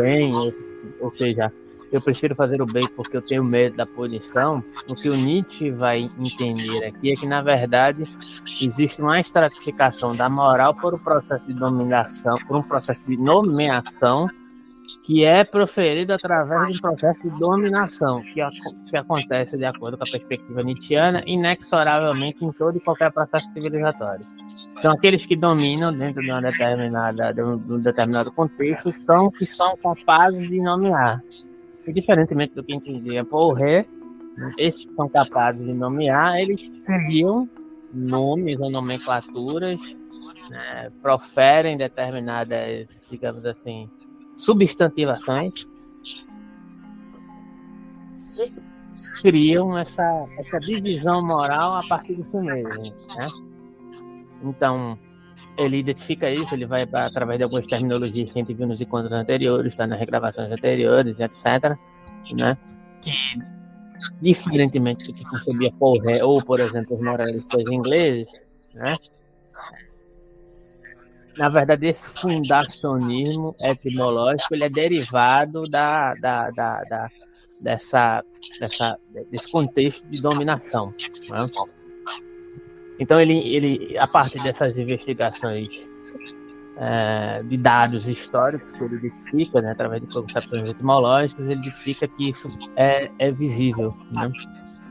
bem, ou seja, eu prefiro fazer o bem porque eu tenho medo da punição, o que o Nietzsche vai entender aqui é que, na verdade, existe uma estratificação da moral por um processo de dominação, por um processo de nomeação, que é proferido através de um processo de dominação, que acontece, de acordo com a perspectiva nietzschiana, inexoravelmente em todo e qualquer processo civilizatório. Então, aqueles que dominam dentro de um determinado contexto são que são capazes de nomear. E, diferentemente do que entendia Paul-Ré, esses que são capazes de nomear, eles criam nomes ou nomenclaturas, né, proferem determinadas, digamos assim, substantivações, e criam essa divisão moral a partir de si mesmo, né? Então, ele identifica isso, ele vai através de algumas terminologias que a gente viu nos encontros anteriores, está nas regravações anteriores, etc., né? Que, diferentemente do que concebia Paul Ré, ou, por exemplo, os moralistas ingleses, né? Na verdade, esse fundacionismo etimológico ele é derivado desse contexto de dominação, né? Então, ele, a partir dessas investigações de dados históricos que ele identifica, né, através de concepções etimológicas, ele identifica que isso é visível, né?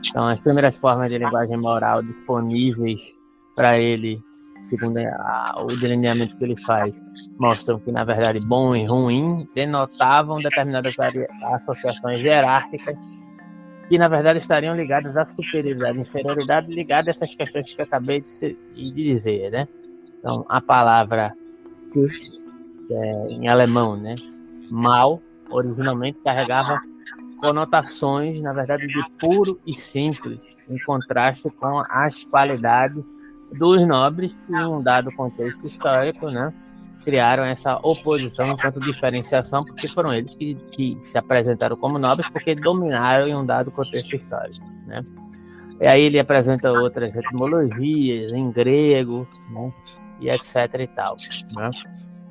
Então, as primeiras formas de linguagem moral disponíveis para ele, segundo o delineamento que ele faz, mostram que, na verdade, bom e ruim denotavam determinadas associações hierárquicas que, na verdade, estariam ligadas à superioridade e inferioridade, ligadas a essas questões que eu acabei de dizer, né? Então, a palavra em alemão, né? Mal, originalmente carregava conotações, na verdade, de puro e simples, em contraste com as qualidades dos nobres que, em um dado contexto histórico, né, criaram essa oposição enquanto diferenciação, porque foram eles que se apresentaram como nobres porque dominaram em um dado contexto histórico, né? E aí ele apresenta outras etimologias em grego, né, e etc e tal, né?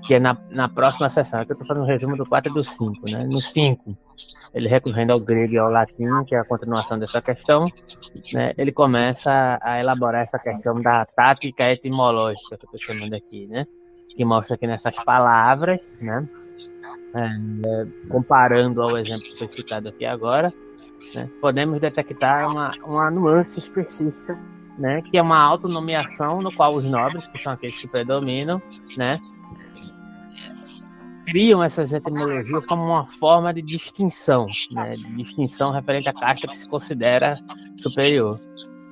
Que é na próxima sessão, que eu estou fazendo um resumo do 4 e do 5, né? No 5, ele recorrendo ao grego e ao latim, que é a continuação dessa questão, né? Ele começa a elaborar essa questão da tática etimológica, que eu estou chamando aqui, né? Que mostra que nessas palavras, né? Comparando ao exemplo que foi citado aqui agora, né? Podemos detectar uma nuance específica, né? Que é uma autonomeação no qual os nobres, que são aqueles que predominam, né, criam essas etimologias como uma forma de distinção, né? De distinção referente à casta que se considera superior,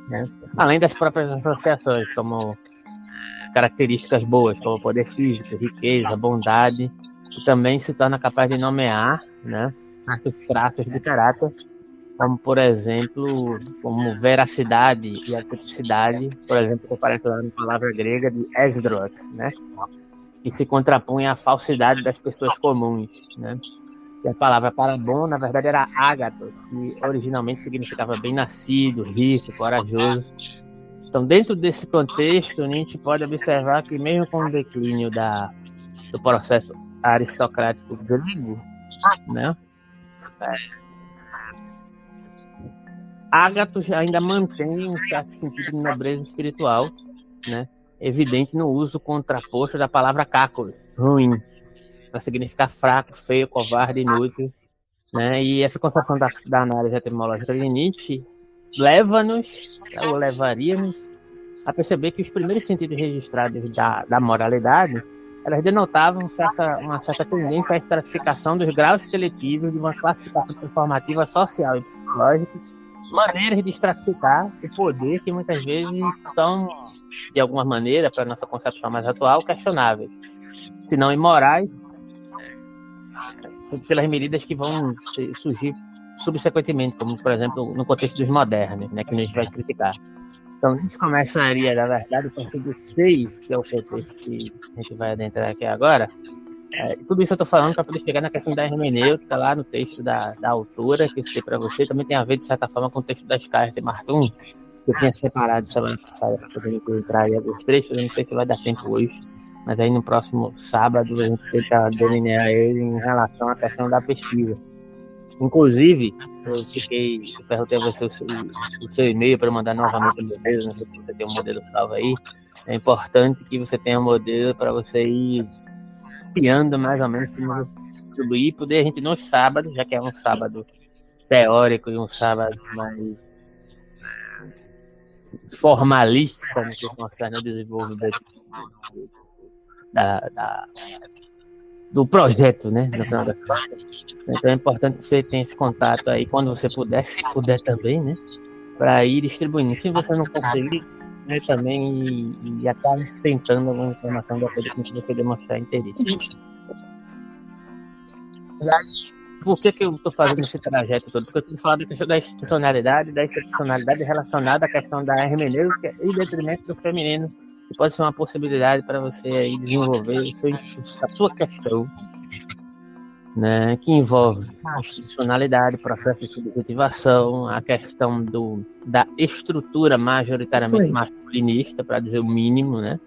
né? Além das próprias associações, como características boas, como poder físico, riqueza, bondade, e também se torna capaz de nomear, né, certos traços de caráter, como, por exemplo, como veracidade e autenticidade, por exemplo, que aparece lá na palavra grega de esdros, né? Que se contrapunha à falsidade das pessoas comuns, né? E a palavra para bom, na verdade, era ágatos, que originalmente significava bem-nascido, rico, corajoso. Então, dentro desse contexto, a gente pode observar que, mesmo com o declínio do processo aristocrático grego, né, ágatos ainda mantém um certo sentido de nobreza espiritual, né, evidente no uso contraposto da palavra cáculo, ruim, para significar fraco, feio, covarde, inútil, né? E essa concepção da análise etimológica de Nietzsche leva-nos, ou levaria-nos, a perceber que os primeiros sentidos registrados da moralidade, elas denotavam uma certa tendência à estratificação dos graus seletivos de uma classificação performativa social e psicológica, maneiras de estratificar o poder que muitas vezes são, de alguma maneira, para a nossa concepção mais atual, questionáveis, se não imorais, pelas medidas que vão surgir subsequentemente, como, por exemplo, no contexto dos modernos, né, que a gente vai criticar. Então, isso começaria, na verdade, a partir do 6, que é o contexto que a gente vai adentrar aqui agora. Tudo isso eu estou falando para poder chegar na questão da hermenêutica, lá no texto da autora, que eu citei para você, também tem a ver, de certa forma, com o texto das cartas de Martum, que eu tinha separado semana passada para poder entrar em alguns trechos, eu não sei se vai dar tempo hoje, Mas aí no próximo sábado a gente tenta delinear ele em relação à questão da pesquisa. Inclusive, eu perguntei a você o seu e-mail para mandar novamente o modelo, não sei se você tem um modelo salvo aí. É importante que você tenha um modelo para você ir criando mais ou menos e poder a gente nos sábados, já que é um sábado teórico e um sábado mais formalista no que concerne o desenvolvimento do projeto, né? No final das contas. Então é importante que você tenha esse contato aí quando você puder, se puder também, né? Para ir distribuindo. Se você não conseguir, né, também e acaba tentando alguma informação de acordo com que você demonstrar interesse. Por que eu estou fazendo esse trajeto todo? Porque eu estou falando da questão da institucionalidade relacionada à questão da hermenêutica e detrimento do feminino, que pode ser uma possibilidade para você aí desenvolver a sua questão, né, que envolve a institucionalidade, processo de subjetivação, a questão da estrutura majoritariamente masculinista, para dizer o mínimo, né?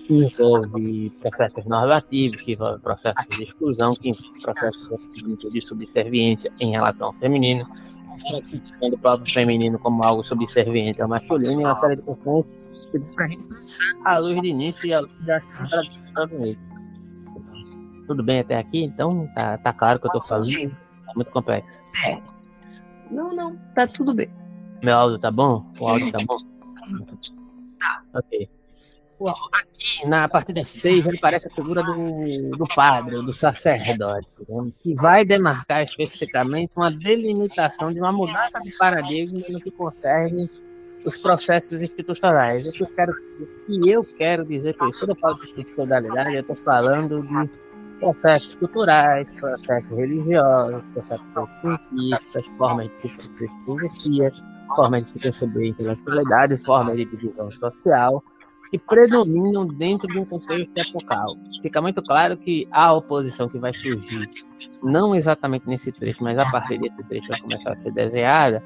Que envolve processos normativos, que envolve processos de exclusão, que envolve processos de subserviência em relação ao feminino, estratificando o próprio feminino como algo subserviente ao masculino, e uma série de questões que para a gente pensar à luz de Nietzsche e à luz da história do Estados Unidos. Tudo bem até aqui? Então, tá claro que eu estou falando? Tá muito complexo. Não, tá tudo bem. Meu áudio tá bom? O áudio tá bom? Tá. Ok. Aqui, na partida 6, ele parece a figura do padre, do sacerdote, né, que vai demarcar especificamente uma delimitação de uma mudança de paradigma no que concerne os processos institucionais. O que eu quero dizer com isso? Quando eu falo de institucionalidade, eu estou falando de processos culturais, processos religiosos, processos científicos, formas de se perceber filosofia, formas de se perceber intelectualidade, formas de divisão social, que predominam dentro de um contexto epocal. Fica muito claro que a oposição que vai surgir, não exatamente nesse trecho, mas a partir desse trecho vai começar a ser desenhada,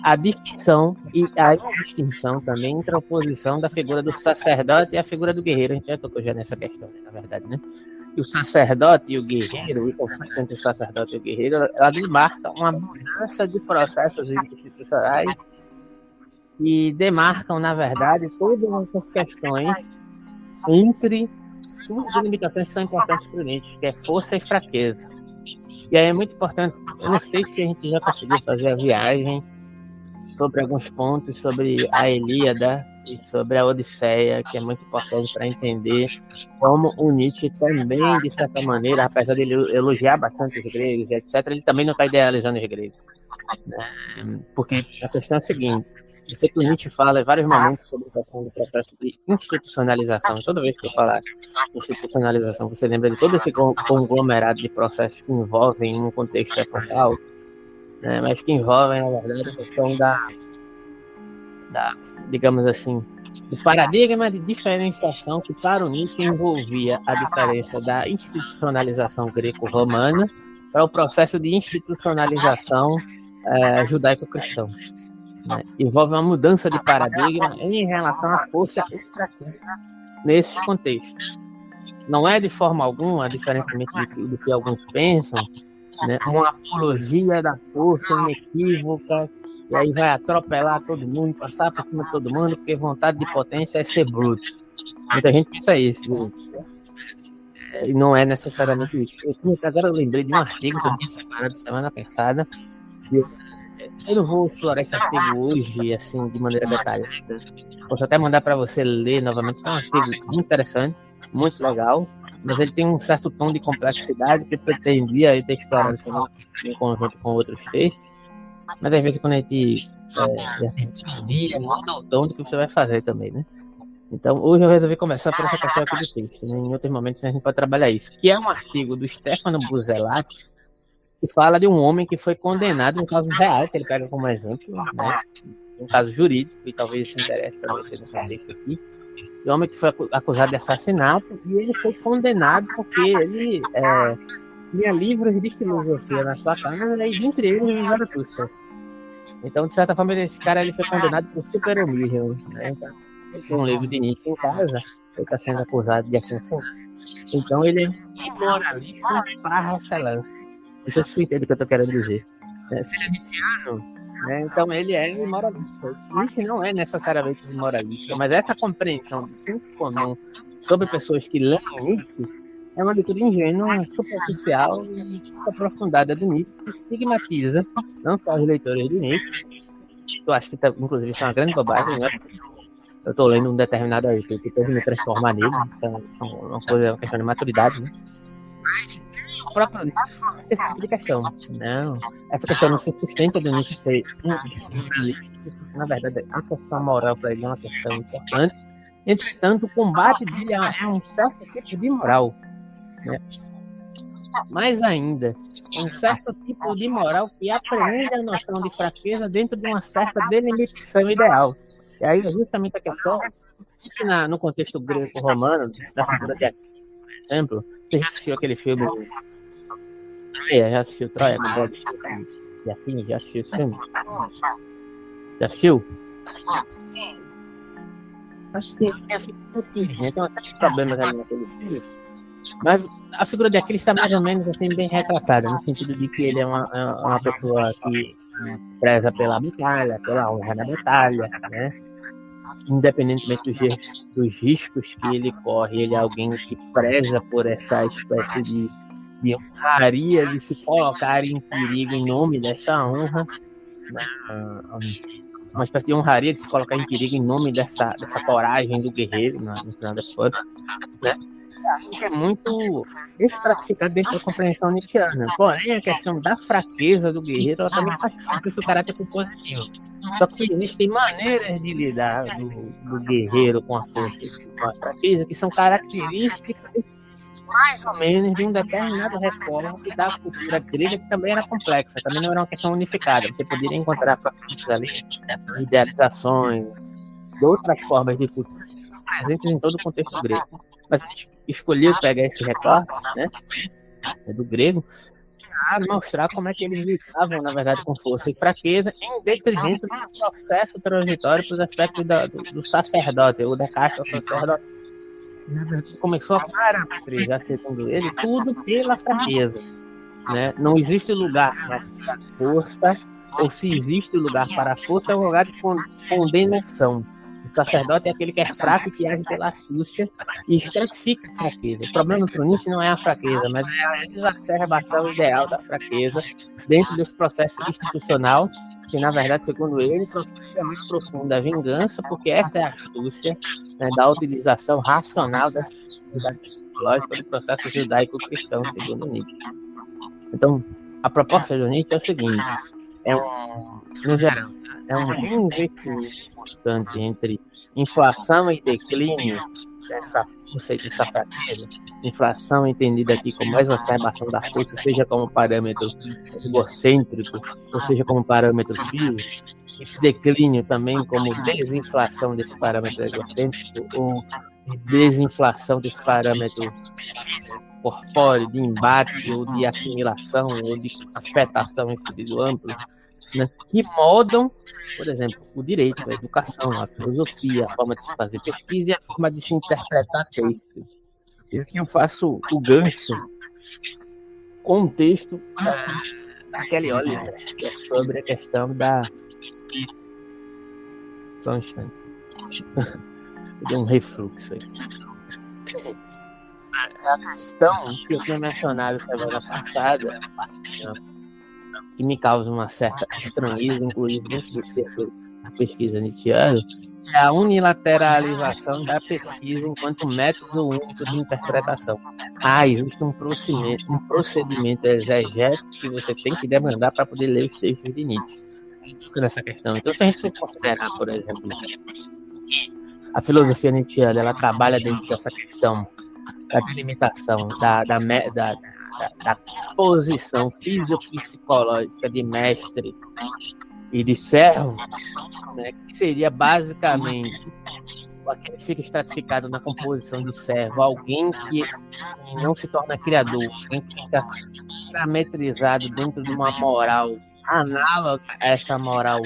a distinção e a indistinção também entre a oposição da figura do sacerdote e a figura do guerreiro. A gente já tocou já nessa questão, na verdade, né? E o sacerdote e o guerreiro, e o conflito entre o sacerdote e o guerreiro, ela demarca uma mudança de processos institucionais que demarcam, na verdade, todas essas questões entre duas limitações que são importantes para o Nietzsche, que é força e fraqueza. E aí é muito importante, eu não sei se a gente já conseguiu fazer a viagem sobre alguns pontos, sobre a Ilíada e sobre a Odisseia, que é muito importante para entender como o Nietzsche também, de certa maneira, apesar de ele elogiar bastante os gregos, etc., ele também não está idealizando os gregos. Porque a questão é a seguinte: eu sei que o Nietzsche fala em vários momentos sobre a questão do processo de institucionalização. Toda vez que eu falar institucionalização, você lembra de todo esse conglomerado de processos que envolvem um contexto epocal, né, mas que envolvem, na verdade, a questão da digamos assim, do paradigma de diferenciação que para o Nietzsche envolvia a diferença da institucionalização greco-romana para o processo de institucionalização judaico-cristão. Né? Envolve uma mudança de paradigma em relação à força e fraqueza nesses contextos. Não é de forma alguma, diferentemente do que alguns pensam, né, uma apologia da força inequívoca, e aí vai atropelar todo mundo, passar por cima de todo mundo, porque vontade de potência é ser bruto. Muita gente pensa isso. E não é necessariamente isso. Agora eu lembrei de um artigo que eu tinha separado semana passada. Eu não vou explorar esse artigo hoje, assim, de maneira detalhada. Posso até mandar para você ler novamente. É um artigo muito interessante, muito legal, mas ele tem um certo tom de complexidade que eu pretendia ter explorado em conjunto com outros textos. Mas às vezes quando a gente muda o tom do que você vai fazer também, né? Então hoje eu resolvi começar por essa questão aqui do texto, né? Em outros momentos a gente pode trabalhar isso, que é um artigo do Stefano Buzzellati, que fala de um homem que foi condenado em um caso real, que ele pega como exemplo, né? Um caso jurídico, e talvez isso interesse para você nesse texto aqui. O homem que foi acusado de assassinato, e ele foi condenado porque ele tinha livros de filosofia na sua casa, e dentre eles o Zaratustra. Então, de certa forma, esse cara ele foi condenado por super homicídio, né? Então, você tem um livro de Nietzsche em casa, Ele está sendo acusado de assassinato. Então ele é imoralista par excelência. Não sei se você entende o que eu estou querendo dizer. Se ele é nietzschiano, né, então ele é imoralista. Nietzsche não é necessariamente imoralista, mas essa compreensão do senso comum sobre pessoas que leem Nietzsche é uma leitura ingênua, superficial e aprofundada do Nietzsche, que estigmatiza não só os leitores de Nietzsche. Eu acho que, inclusive, isso é uma grande bobagem, né? Eu estou lendo um determinado artigo que teve me transformar nele, então é uma questão de maturidade, né? Mas o próprio Nietzsche esse tipo de questão. Não, essa questão não se sustenta do Nietzsche ser moralista. Na verdade, a questão moral para ele é uma questão importante. Entretanto, o combate dele é um certo tipo de moral, né? Mais ainda, um certo tipo de moral que apreende a noção de fraqueza dentro de uma certa delimitação ideal. E aí, justamente a questão, que no contexto grego-romano, da figura de Aquiles, por exemplo, você já assistiu aquele filme Troia? Já assistiu Troia? Já assistiu esse filme? Já assistiu? Sim. Acho que então tem problemas ali naquele filme. Mas a figura de Aquiles está mais ou menos assim, bem retratada, no sentido de que ele é uma pessoa que preza pela batalha, pela honra da batalha, né? Independentemente dos riscos que ele corre, ele é alguém que preza por essa espécie de honraria, de se colocar em perigo em nome dessa honra, né? Uma espécie de honraria de se colocar em perigo em nome dessa coragem do guerreiro, no final das contas, né? É muito estratificado dentro da compreensão nietzschiana. Porém, a questão da fraqueza do guerreiro ela também faz parte do seu caráter positivo. Só que existem maneiras de lidar do guerreiro com a força e com a fraqueza que são características mais ou menos de um determinado recorte da cultura grega, que também era complexa, também não era uma questão unificada. Você poderia encontrar fraquezas ali, idealizações, de outras formas de cultura presentes em todo o contexto grego. Mas a gente escolheu pegar esse recorte, né, do grego, para mostrar como é que eles lutavam, na verdade, com força e fraqueza, em detrimento do processo transitório para os aspectos do sacerdote, ou da casta sacerdote. Na verdade, começou a parametrizar, segundo ele, tudo pela fraqueza, né? Não existe lugar para a força, ou se existe lugar para a força, é um lugar de condenação. O sacerdote é aquele que é fraco e que age pela astúcia e estratifica a fraqueza. O problema para o Nietzsche não é a fraqueza, mas é a exacerbação ideal da fraqueza dentro desse processo institucional, que, na verdade, segundo ele, é muito profundo da vingança, porque essa é a astúcia, né, da utilização racional dessa atividade psicológica do processo judaico-cristão, segundo Nietzsche. Então, a proposta do Nietzsche é o seguinte: no geral, é um investimento constante entre inflação e declínio dessa força e dessa fraqueza. Inflação entendida aqui como exacerbação da força, seja como parâmetro egocêntrico, ou seja como parâmetro físico. E declínio também como desinflação desse parâmetro egocêntrico, ou desinflação desse parâmetro corpóreo, de embate, ou de assimilação, ou de afetação em sentido amplo, né, que moldam, por exemplo, o direito, a educação, a filosofia, a forma de se fazer pesquisa e a forma de se interpretar texto. Isso que eu faço o gancho com o texto da Kelly Oliver, que é sobre a questão da... Só um instante. Deu um refluxo aí. A questão que eu tinha mencionado semana passada, que me causa uma certa estranheza, inclusive dentro do círculo da pesquisa nietzschiana, é a unilateralização da pesquisa enquanto método único de interpretação. Existe um procedimento exegético que você tem que demandar para poder ler os textos de Nietzsche. Nessa questão. Então, se a gente for considerar, por exemplo, que a filosofia nietzschiana ela trabalha dentro dessa questão da delimitação, da posição fisiopsicológica de mestre e de servo, né, que seria basicamente aquele que fica estratificado na composição de servo, alguém que não se torna criador, alguém que fica parametrizado dentro de uma moral análoga a essa moral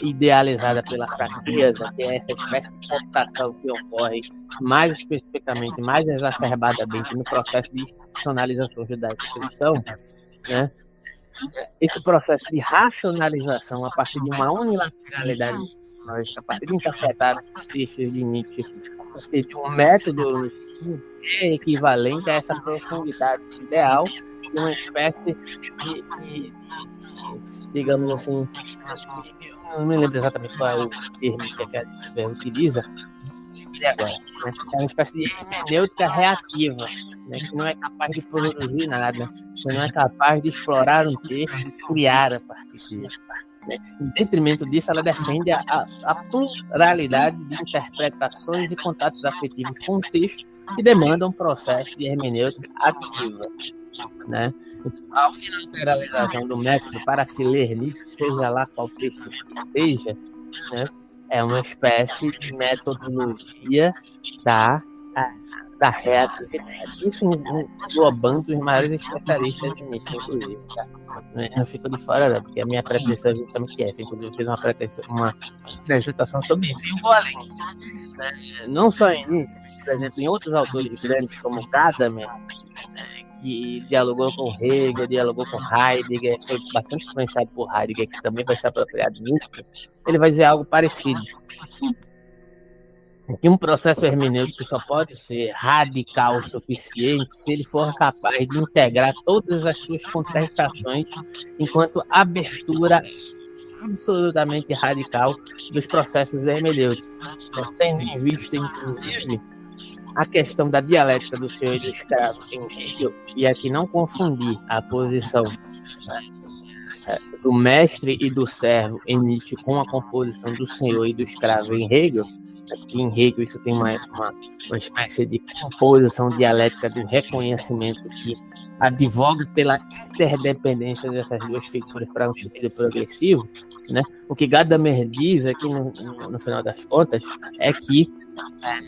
idealizada pela fraqueza, que é essa espécie de computação que ocorre mais especificamente, mais exacerbadamente no processo de institucionalização judaico-cristão, né? Esse processo de racionalização a partir de uma unilateralidade lógica, a partir de interpretar os textos de Nietzsche, a partir de um método que é equivalente a essa profundidade ideal de uma espécie de digamos assim, eu não me lembro exatamente qual é o termo que a gente utiliza agora, né? É uma espécie de hermenêutica reativa, né? Que não é capaz de produzir nada, que não é capaz de explorar um texto e criar a partir dele. Né? Em detrimento disso, ela defende a pluralidade de interpretações e contatos afetivos com o texto que demandam um processo de hermenêutica ativa. Né? A unilateralização do método para se ler Nietzsche, seja lá qual texto que seja, né? É uma espécie de metodologia da reatividade. Isso englobando os maiores especialistas de Nietzsche, inclusive. Tá? Eu não fico de fora, não, porque a minha pretensão é justamente essa. Inclusive, eu fiz uma apresentação sobre isso. E eu vou além. Né? Não só em Nietzsche, por exemplo, em outros autores grandes, como Gadamer, que dialogou com Hegel, dialogou com Heidegger, foi bastante influenciado por Heidegger, que também vai ser apropriado muito, ele vai dizer algo parecido. Que um processo hermenêutico só pode ser radical o suficiente se ele for capaz de integrar todas as suas contestações enquanto abertura absolutamente radical dos processos hermenêuticos, tendo em vista, inclusive, a questão da dialética do senhor e do escravo em Hegel, e aqui não confundir a posição do mestre e do servo em Nietzsche com a composição do senhor e do escravo em Hegel. Aqui em Hegel isso tem uma espécie de composição dialética do reconhecimento que advoga pela interdependência dessas duas figuras para um sentido progressivo, né? O que Gadamer diz aqui no final das contas é que a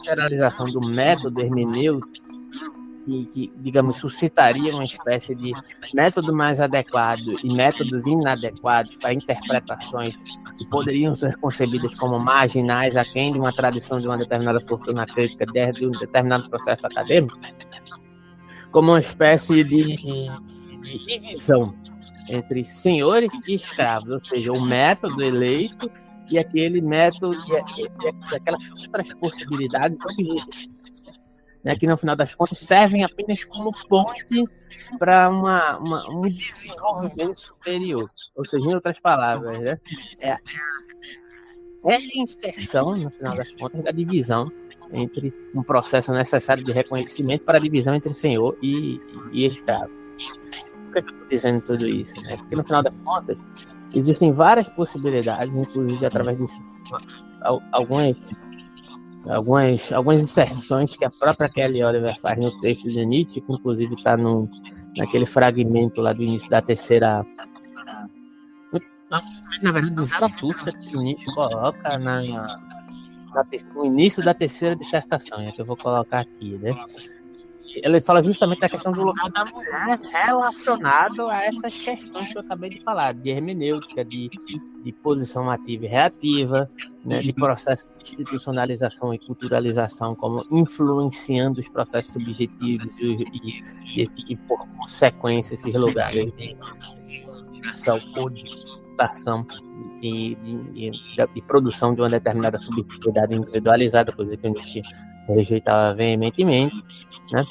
generalização do método hermenêutico que, digamos, suscitaria uma espécie de método mais adequado e métodos inadequados para interpretações que poderiam ser concebidas como marginais aquém de uma tradição de uma determinada fortuna crítica de um determinado processo acadêmico, como uma espécie de divisão entre senhores e escravos, ou seja, o método eleito e aquele método e aquelas outras possibilidades objetivas, né, que no final das contas servem apenas como ponte para um desenvolvimento superior. Ou seja, em outras palavras, né, é a inserção, no final das contas, da divisão entre um processo necessário de reconhecimento para a divisão entre senhor e escravo. Por que eu estou dizendo tudo isso? Né? Porque, no final das contas, existem várias possibilidades, inclusive através de algumas inserções que a própria Kelly Oliver faz no texto de Nietzsche, que inclusive está naquele fragmento lá do início da terceira... Na verdade, do Zaratustra, que Nietzsche coloca no início da terceira dissertação, é que eu vou colocar aqui, né? Ele fala justamente da questão do lugar da mulher relacionado a essas questões que eu acabei de falar, de hermenêutica, de posição ativa e reativa, né, de processo de institucionalização e culturalização, como influenciando os processos subjetivos e por consequência, esses lugares de codificação e produção de uma determinada subjetividade individualizada, coisa que a gente rejeitava veementemente, né?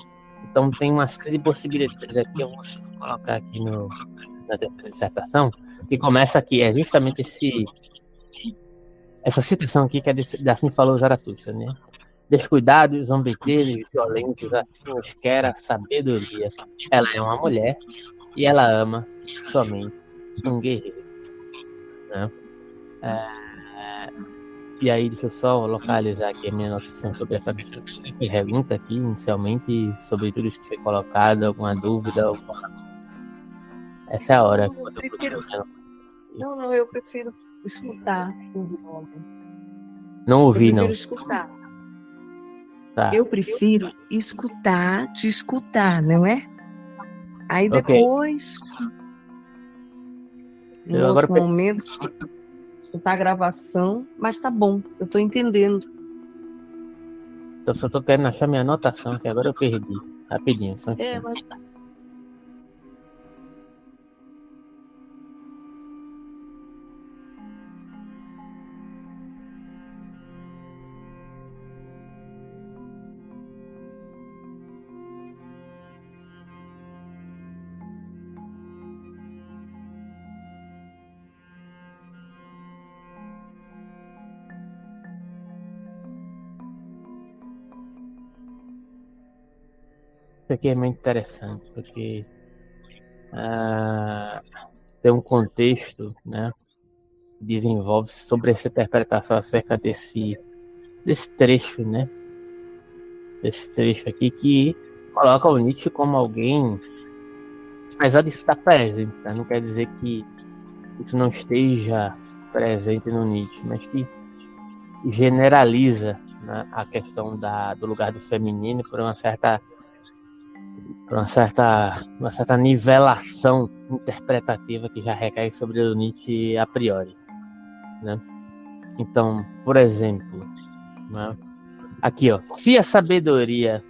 Então tem uma série de possibilidades aqui, eu vou colocar aqui na dissertação, que começa aqui, é justamente essa citação aqui que é de Assim Falou Zaratustra, né? Descuidados, zombeteiros, violentos, assim os quer a sabedoria. Ela é uma mulher e ela ama somente um guerreiro, né? E aí, deixa eu só localizar aqui a minha anotação sobre essa pergunta aqui, inicialmente, sobre tudo isso que foi colocado, alguma dúvida? Essa é a hora. Eu prefiro escutar. Não ouvi, não. Eu prefiro escutar. Tá. Eu prefiro te escutar, não é? Aí depois... Em outro momento, escutar a gravação, mas tá bom, eu tô entendendo. Eu só tô querendo achar minha anotação, que agora eu perdi. Rapidinho, só um instante. Mas Isso aqui é muito interessante, porque tem um contexto, né, que desenvolve-se sobre essa interpretação acerca desse trecho, né, desse trecho aqui, que coloca o Nietzsche como alguém, apesar disso estar presente, tá? Não quer dizer que isso não esteja presente no Nietzsche, mas que generaliza, né, a questão do lugar do feminino por uma certa nivelação interpretativa que já recai sobre o Nietzsche a priori, né? Então, por exemplo, né, aqui, ó, se a sabedoria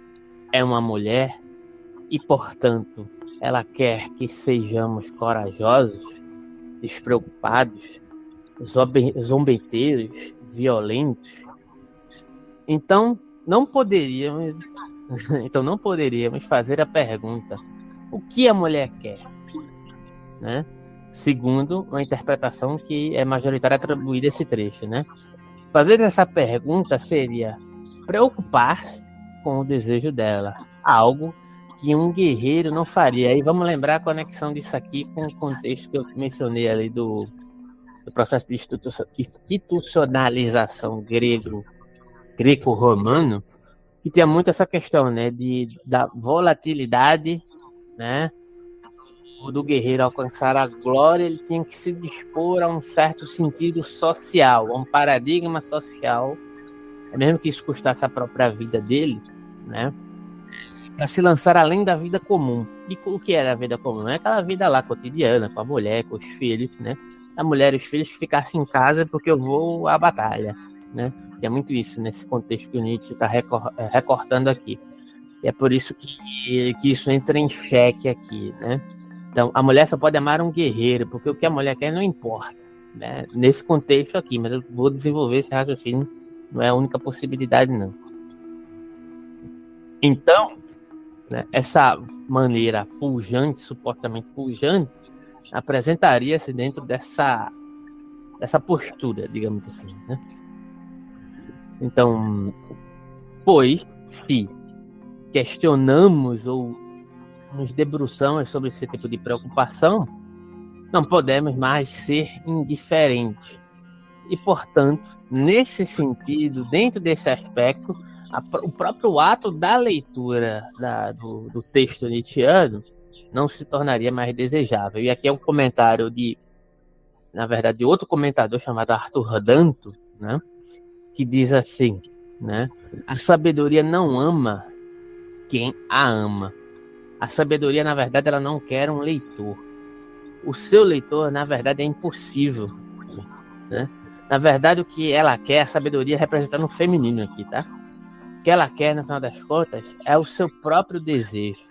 é uma mulher e, portanto, ela quer que sejamos corajosos, despreocupados, zombeteiros, violentos, então não poderíamos fazer a pergunta: o que a mulher quer? Né? Segundo uma interpretação que é majoritária atribuída a esse trecho, né? Fazer essa pergunta seria preocupar-se com o desejo dela, algo que um guerreiro não faria. Aí vamos lembrar a conexão disso aqui com o contexto que eu mencionei ali do processo de institucionalização greco-romano, que tinha muito essa questão, né, da volatilidade, né, do guerreiro alcançar a glória. Ele tinha que se dispor a um certo sentido social, a um paradigma social, mesmo que isso custasse a própria vida dele, né, para se lançar além da vida comum. E o que era a vida comum? É aquela vida lá cotidiana, com a mulher, com os filhos, né, a mulher e os filhos que ficassem em casa porque eu vou à batalha, né. É muito isso nesse contexto que o Nietzsche está recortando aqui. E é por isso que isso entra em xeque aqui, né? Então, a mulher só pode amar um guerreiro, porque o que a mulher quer não importa, né? Nesse contexto aqui, mas eu vou desenvolver esse raciocínio, não é a única possibilidade, não. Então, né, essa maneira pujante, supostamente pujante, apresentaria-se dentro dessa postura, digamos assim, né? Então, pois, se questionamos ou nos debruçamos sobre esse tipo de preocupação, não podemos mais ser indiferentes. E, portanto, nesse sentido, dentro desse aspecto, o próprio ato da leitura do texto nietzschiano não se tornaria mais desejável. E aqui é um comentário na verdade, de outro comentador chamado Arthur Danto, né, que diz assim, né, a sabedoria não ama quem a ama. A sabedoria, na verdade, ela não quer um leitor. O seu leitor, na verdade, é impossível, né? Na verdade, o que ela quer, a sabedoria representando no feminino aqui, tá? O que ela quer, no final das contas, é o seu próprio desejo.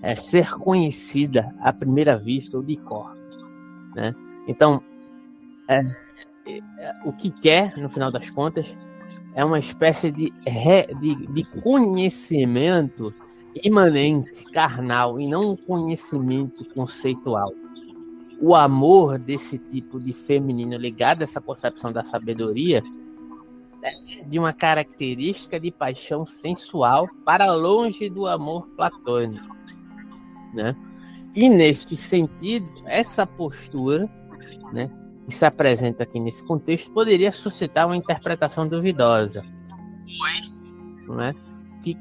É ser conhecida à primeira vista ou de cor, né? Então, o que quer, no final das contas, é uma espécie de conhecimento imanente, carnal, e não um conhecimento conceitual. O amor desse tipo de feminino ligado a essa concepção da sabedoria é de uma característica de paixão sensual para longe do amor platônico, né? E neste sentido, essa postura, né, que se apresenta aqui nesse contexto poderia suscitar uma interpretação duvidosa, pois, né,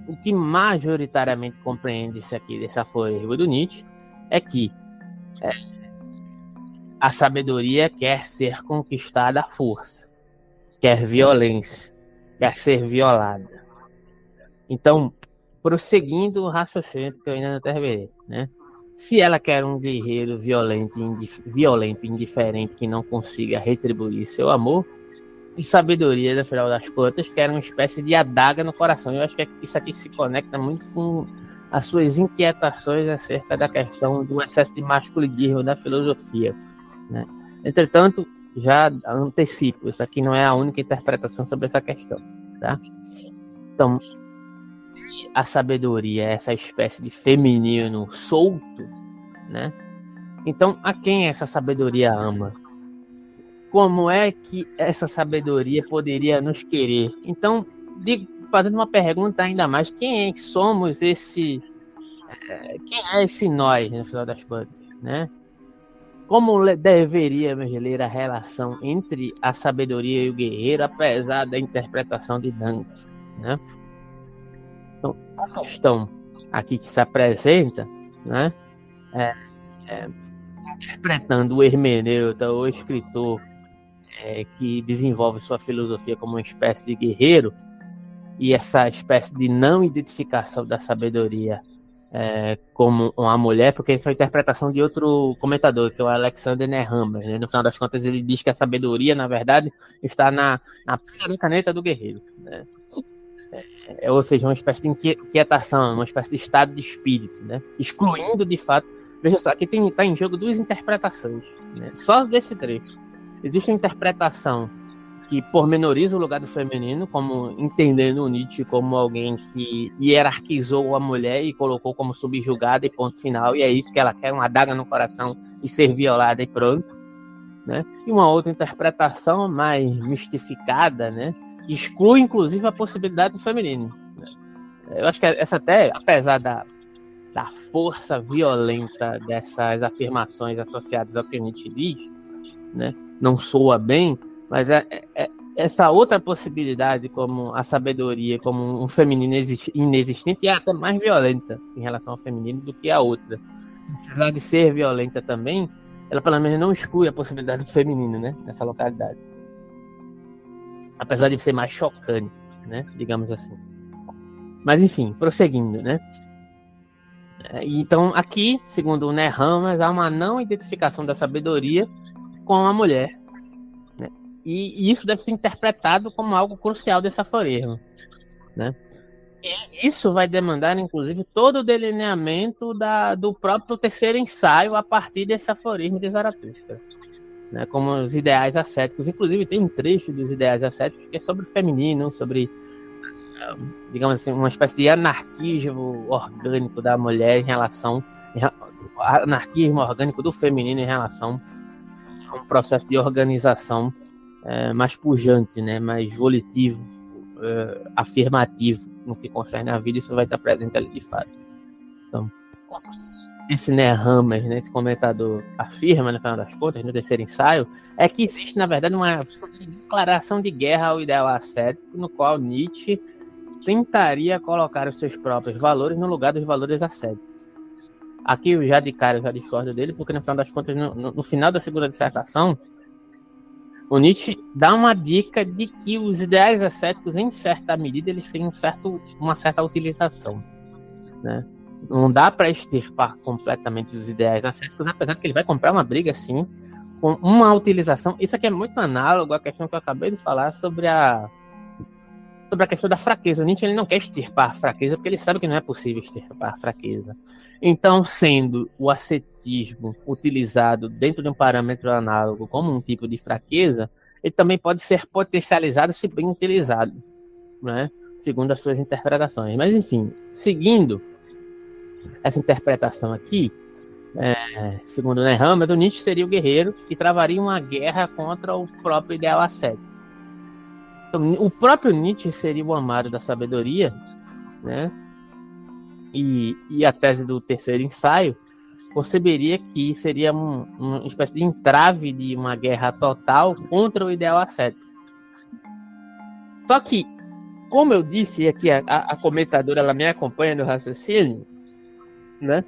o que majoritariamente compreende isso aqui, dessa aforismo do Nietzsche, é que a sabedoria quer ser conquistada à força, quer violência, quer ser violada. Então, prosseguindo o raciocínio que eu ainda não terminei, né? Se ela quer um guerreiro violento e indiferente que não consiga retribuir seu amor, e sabedoria, no final das contas, que era uma espécie de adaga no coração. Eu acho que isso aqui se conecta muito com as suas inquietações acerca da questão do excesso de masculinismo da filosofia, né? Entretanto, já antecipo, isso aqui não é a única interpretação sobre essa questão, tá? Então, a sabedoria é essa espécie de feminino solto, né? Então, a quem essa sabedoria ama? Como é que essa sabedoria poderia nos querer? Então, fazendo uma pergunta ainda mais, quem somos esse... Quem é esse nós, no final das contas, né? Como deveríamos ler a relação entre a sabedoria e o guerreiro, apesar da interpretação de Dante, né? Então, a questão aqui que se apresenta, né, interpretando o hermeneuta, o escritor que desenvolve sua filosofia como uma espécie de guerreiro, e essa espécie de não identificação da sabedoria como uma mulher, porque isso é a interpretação de outro comentador, que é o Alexander Nehammer, né? No final das contas, ele diz que a sabedoria, na verdade, está na pilha da caneta do guerreiro, né? Ou seja, uma espécie de inquietação, uma espécie de estado de espírito, né? Excluindo, de fato... Veja só, aqui está em jogo duas interpretações, né? Só desse trecho. Existe uma interpretação que pormenoriza o lugar do feminino, como entendendo o Nietzsche como alguém que hierarquizou a mulher e colocou como subjugada e ponto final, e é isso que ela quer, uma adaga no coração e ser violada e pronto, né? E uma outra interpretação mais mistificada, né? Exclui, inclusive, a possibilidade do feminino. Eu acho que essa até, apesar da força violenta dessas afirmações associadas ao que Nietzsche diz, né, não soa bem, mas essa outra possibilidade, como a sabedoria, como um feminino inexistente, é até mais violenta em relação ao feminino do que a outra. Apesar de ser violenta também, ela pelo menos não exclui a possibilidade do feminino, né, nessa localidade. Apesar de ser mais chocante, né, digamos assim. Mas enfim, prosseguindo, né. Então aqui, segundo o Nehammer, há uma não identificação da sabedoria com a mulher, né? E isso deve ser interpretado como algo crucial desse aforismo, né? E isso vai demandar, inclusive, todo o delineamento do próprio terceiro ensaio a partir desse aforismo de Zaratustra, né? Como os ideais ascéticos. Inclusive, tem um trecho dos ideais ascéticos que é sobre o feminino, sobre, digamos assim, uma espécie de anarquismo orgânico da mulher em relação... anarquismo orgânico do feminino em relação a um processo de organização mais pujante, né? Mais volitivo, afirmativo no que concerne a vida. Isso vai estar presente ali de fato. Então, esse Nehammer, né, esse comentador, afirma, no final das contas, no terceiro ensaio, é que existe, na verdade, uma declaração de guerra ao ideal ascético, no qual Nietzsche tentaria colocar os seus próprios valores no lugar dos valores ascéticos. Aqui eu já de cara eu já discordo dele, porque no final das contas, no final da segunda dissertação, o Nietzsche dá uma dica de que os ideais ascéticos, em certa medida, eles têm uma certa utilização, né? Não dá para extirpar completamente os ideais ascéticos, apesar de que ele vai comprar uma briga, sim, com uma utilização. Isso aqui é muito análogo à questão que eu acabei de falar sobre a questão da fraqueza. O Nietzsche ele não quer extirpar a fraqueza, porque ele sabe que não é possível extirpar a fraqueza. Então, sendo o ascetismo utilizado dentro de um parâmetro análogo como um tipo de fraqueza, ele também pode ser potencializado se bem utilizado, né? Segundo as suas interpretações. Mas, enfim, seguindo essa interpretação aqui, segundo o Nehammer, o Nietzsche seria o guerreiro que travaria uma guerra contra o próprio ideal ascético. Então, o próprio Nietzsche seria o amado da sabedoria, né? E a tese do terceiro ensaio conceberia que seria uma espécie de entrave de uma guerra total contra o ideal ascético. Só que, como eu disse aqui, a comentadora ela me acompanha no raciocínio, né?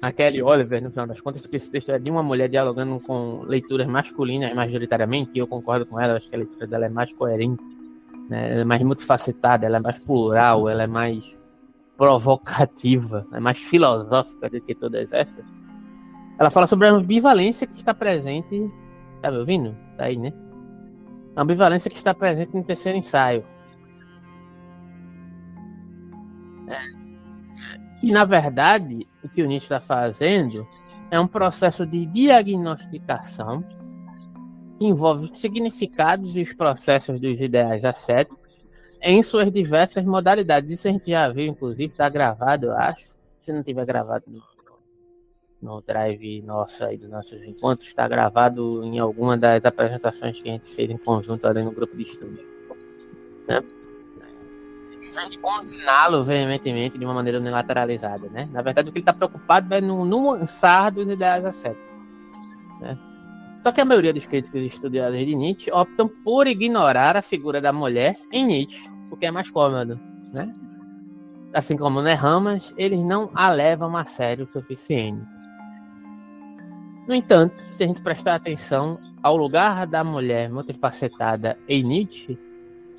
A Kelly Oliver, no final das contas, porque esse texto é de uma mulher dialogando com leituras masculinas majoritariamente, e eu concordo com ela, acho que a leitura dela é mais coerente, né? Ela é mais multifacetada, ela é mais plural, ela é mais provocativa, né, mais filosófica do que todas essas. Ela fala sobre a ambivalência que está presente. Tá me ouvindo? Tá aí, né? A ambivalência que está presente no terceiro ensaio. E, na verdade, o que o Nietzsche está fazendo é um processo de diagnosticação que envolve os significados e os processos dos ideais ascéticos em suas diversas modalidades. Isso a gente já viu, inclusive, está gravado, eu acho. Se não tiver gravado no drive nosso aí dos nossos encontros, está gravado em alguma das apresentações que a gente fez em conjunto ali no grupo de estudo, né? A gente condená-lo veementemente de uma maneira unilateralizada, né? Na verdade, o que ele está preocupado é no nuançar dos ideais ascéticos, né? Só que a maioria dos críticos e estudiosos de Nietzsche optam por ignorar a figura da mulher em Nietzsche, porque é mais cômodo, né? Assim como Nerramas, eles não a levam a sério o suficiente. No entanto, se a gente prestar atenção ao lugar da mulher multifacetada em Nietzsche,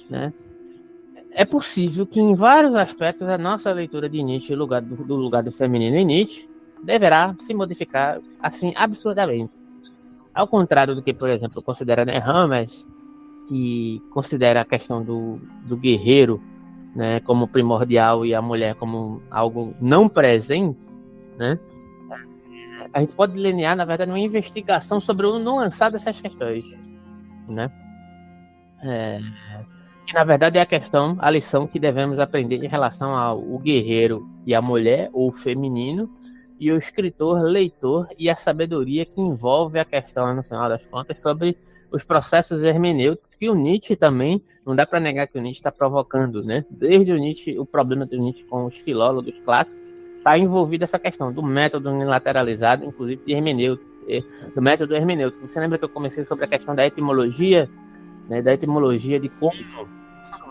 né, é possível que em vários aspectos a nossa leitura de Nietzsche do lugar do feminino em Nietzsche deverá se modificar assim absurdamente. Ao contrário do que, por exemplo, considera Nerramas, que considera a questão do guerreiro, né, como primordial e a mulher como algo não presente, né, a gente pode delinear, na verdade, uma investigação sobre o nuançar dessas questões, né? Que, na verdade, é a lição que devemos aprender em relação ao guerreiro e a mulher, ou o feminino, e o escritor, leitor e a sabedoria que envolve a questão, no final das contas, sobre os processos hermenêuticos que o Nietzsche também, não dá para negar que o Nietzsche está provocando, né? Desde o Nietzsche, o problema do Nietzsche com os filólogos clássicos, está envolvida essa questão do método unilateralizado, inclusive de hermenêutico, do método hermenêutico. Você lembra que eu comecei sobre a questão da etimologia, né, da etimologia de como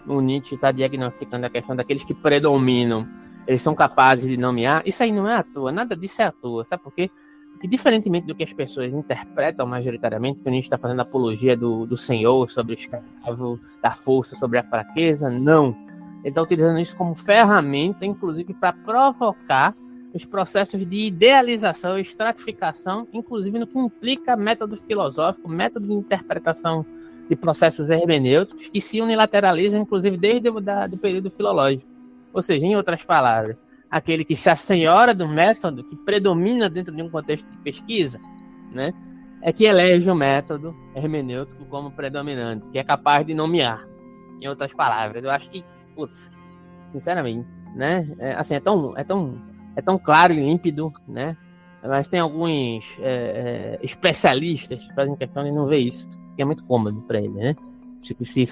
o Nietzsche está diagnosticando a questão daqueles que predominam, eles são capazes de nomear. Isso aí não é à toa, nada disso é à toa, sabe por quê? Porque, diferentemente do que as pessoas interpretam majoritariamente, que o Nietzsche está fazendo apologia do senhor sobre o escravo, da força sobre a fraqueza, não. Ele está utilizando isso como ferramenta, inclusive, para provocar os processos de idealização e estratificação, inclusive no que implica método filosófico, método de interpretação de processos hermenêuticos, que se unilateralizam, inclusive, desde do período filológico. Ou seja, em outras palavras, aquele que se assenhora do método, que predomina dentro de um contexto de pesquisa, né, é que elege o método hermenêutico como predominante, que é capaz de nomear. Em outras palavras, eu acho que, putz, sinceramente, né, assim, é tão claro e límpido, né, mas tem alguns especialistas que fazem questão de não ver isso, que é muito cômodo para ele, né, tipo, se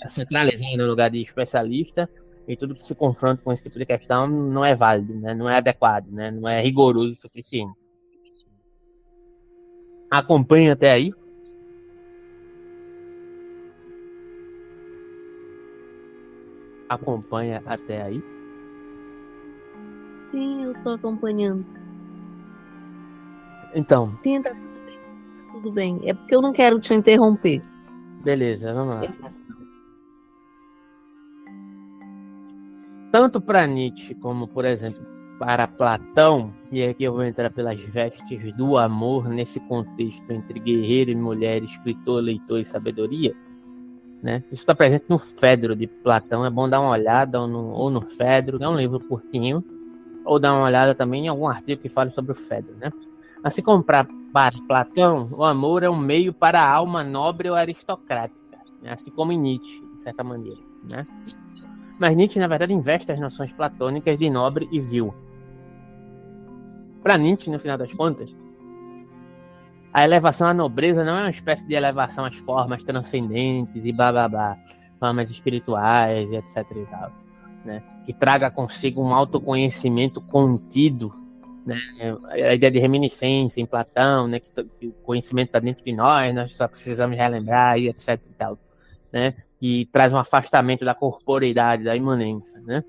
centralizando no lugar de especialista, e tudo que se confronta com esse tipo de questão não é válido, né, não é adequado, né, não é rigoroso o suficiente. Acompanha até aí? Acompanha até aí? Sim, eu estou acompanhando. Então. Sim, tá tudo bem. É porque eu não quero te interromper. Beleza, vamos lá. Tanto para Nietzsche como, por exemplo, para Platão, e aqui eu vou entrar pelas vestes do amor nesse contexto entre guerreiro e mulher, escritor, leitor e sabedoria, né? Isso está presente no Fedro de Platão. É bom dar uma olhada ou no Fedro, é um livro curtinho, ou dar uma olhada também em algum artigo que fale sobre o Fedro, né? Assim como para Platão, o amor é um meio para a alma nobre ou aristocrática, né? Assim como em Nietzsche, de certa maneira, né? Mas Nietzsche, na verdade, investe as noções platônicas de nobre e vil. Para Nietzsche, no final das contas, a elevação à nobreza não é uma espécie de elevação às formas transcendentes e blá blá blá, formas espirituais e etc e tal, né? Que traga consigo um autoconhecimento contido, né? A ideia de reminiscência em Platão, né? Que o conhecimento está dentro de nós só precisamos relembrar e etc e tal, né? E traz um afastamento da corporeidade, da imanência, né?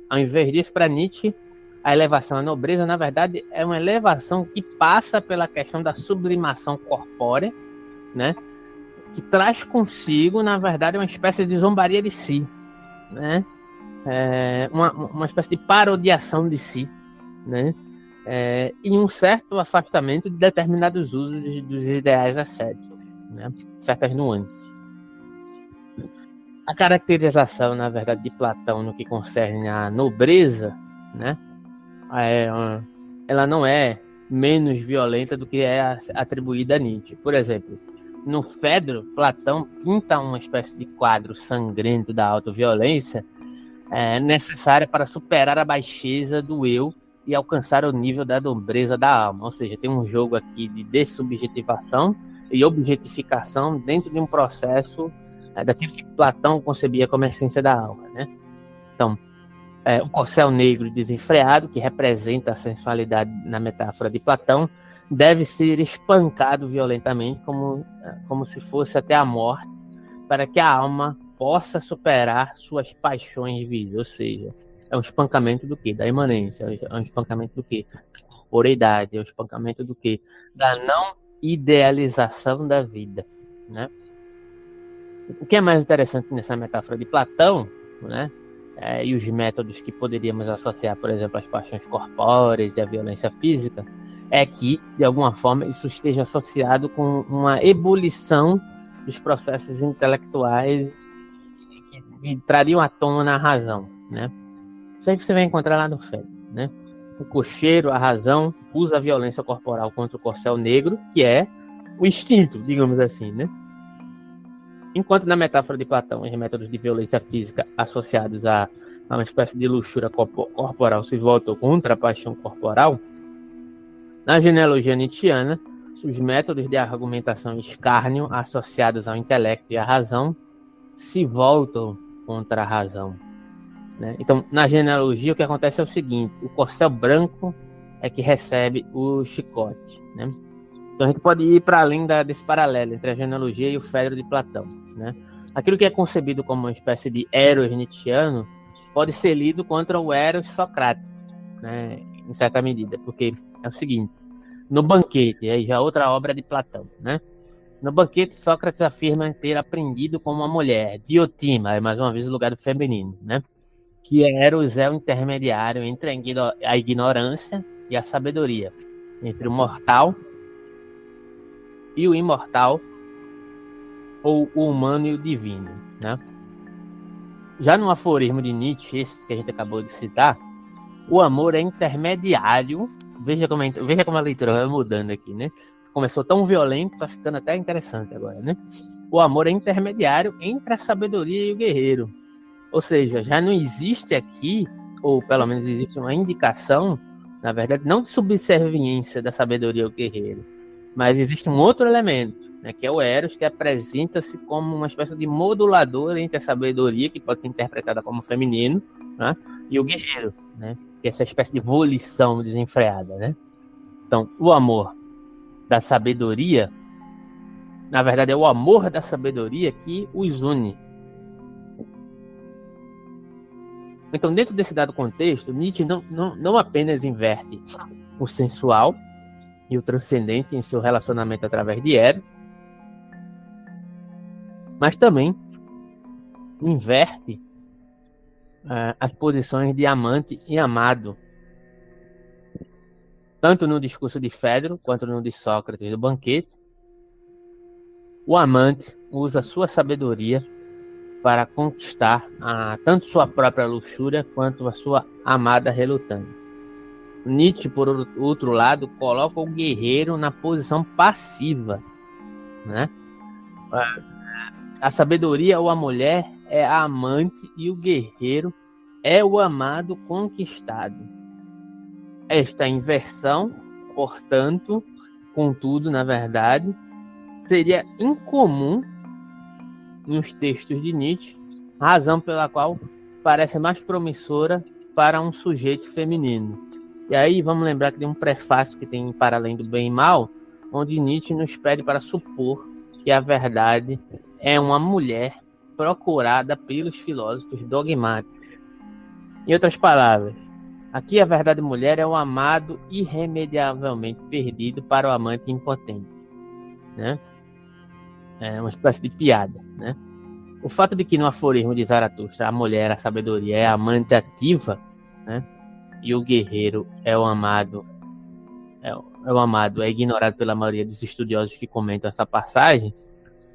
Ao invés disso, para Nietzsche, a elevação à nobreza, na verdade, é uma elevação que passa pela questão da sublimação corpórea, né? Que traz consigo, na verdade, uma espécie de zombaria de si, né? uma espécie de parodiação de si, né? E um certo afastamento de determinados usos dos ideais ascéticos, né? Certas nuances. A caracterização, na verdade, de Platão no que concerne à nobreza, né? Ela não é menos violenta do que é atribuída a Nietzsche. Por exemplo, no Fedro, Platão pinta uma espécie de quadro sangrento da autoviolência necessária para superar a baixeza do eu e alcançar o nível da nobreza da alma. Ou seja, tem um jogo aqui de dessubjetivação e objetificação dentro de um processo daquilo que Platão concebia como a essência da alma, né? Então, o corcel negro desenfreado, que representa a sensualidade na metáfora de Platão, deve ser espancado violentamente como se fosse até a morte, para que a alma possa superar suas paixões vives. Ou seja, é um espancamento do quê? Da imanência. É um espancamento do quê? Da corporeidade. É um espancamento do quê? Da não idealização da vida, né? O que é mais interessante nessa metáfora de Platão, né? E os métodos que poderíamos associar, por exemplo, às paixões corpóreas e à violência física, é que, de alguma forma, isso esteja associado com uma ebulição dos processos intelectuais que trariam à tona a razão, né? Isso aí você vai encontrar lá no Fedro, né? O cocheiro, a razão, usa a violência corporal contra o corcel negro, que é o instinto, digamos assim, né? Enquanto na metáfora de Platão, os métodos de violência física associados a uma espécie de luxúria corporal se voltam contra a paixão corporal, na genealogia nietzschiana, os métodos de argumentação e escárnio associados ao intelecto e à razão se voltam contra a razão, né? Então, na genealogia, o que acontece é o seguinte: o corcel branco é que recebe o chicote, né? Então, a gente pode ir para além desse paralelo entre a genealogia e o Fedro de Platão, né? Aquilo que é concebido como uma espécie de eros nietzschiano pode ser lido contra o eros socrático, né? Em certa medida, porque é o seguinte: no banquete, aí já outra obra de Platão, né? No banquete, Sócrates afirma ter aprendido com uma mulher, Diotima, mais uma vez o lugar do feminino, né? Que Eros é o intermediário entre a ignorância e a sabedoria, entre o mortal e o imortal, ou o humano e o divino, né? Já no aforismo de Nietzsche, esse que a gente acabou de citar, o amor é intermediário. Veja como a leitura vai mudando aqui, né? Começou tão violento, tá ficando até interessante agora, né? O amor é intermediário entre a sabedoria e o guerreiro. Ou seja, já não existe aqui, ou pelo menos existe uma indicação, na verdade, não de subserviência da sabedoria ao guerreiro, mas existe um outro elemento, né, que é o Eros, que apresenta-se como uma espécie de modulador entre a sabedoria, que pode ser interpretada como feminino, né, e o guerreiro, né, que é essa espécie de volição desenfreada, né? Então, o amor da sabedoria, na verdade, é o amor da sabedoria que os une. Então, dentro desse dado contexto, Nietzsche não apenas inverte o sensual e o transcendente em seu relacionamento através de Eros, mas também inverte as posições de amante e amado, tanto no discurso de Fedro quanto no de Sócrates do banquete. O amante usa sua sabedoria para conquistar tanto sua própria luxúria quanto a sua amada relutante. Nietzsche, por outro lado, coloca o guerreiro na posição passiva, né? A sabedoria ou a mulher é a amante e o guerreiro é o amado conquistado. Esta inversão, portanto, contudo, na verdade, seria incomum nos textos de Nietzsche, razão pela qual parece mais promissora para um sujeito feminino. E aí vamos lembrar que tem um prefácio que tem Para Além do Bem e Mal, onde Nietzsche nos pede para supor que a verdade é uma mulher procurada pelos filósofos dogmáticos. Em outras palavras, aqui a verdade mulher é o amado irremediavelmente perdido para o amante impotente, né? É uma espécie de piada, né? O fato de que no aforismo de Zaratustra a mulher, a sabedoria, é a amante ativa, né? E o guerreiro é o amado, é ignorado pela maioria dos estudiosos que comentam essa passagem,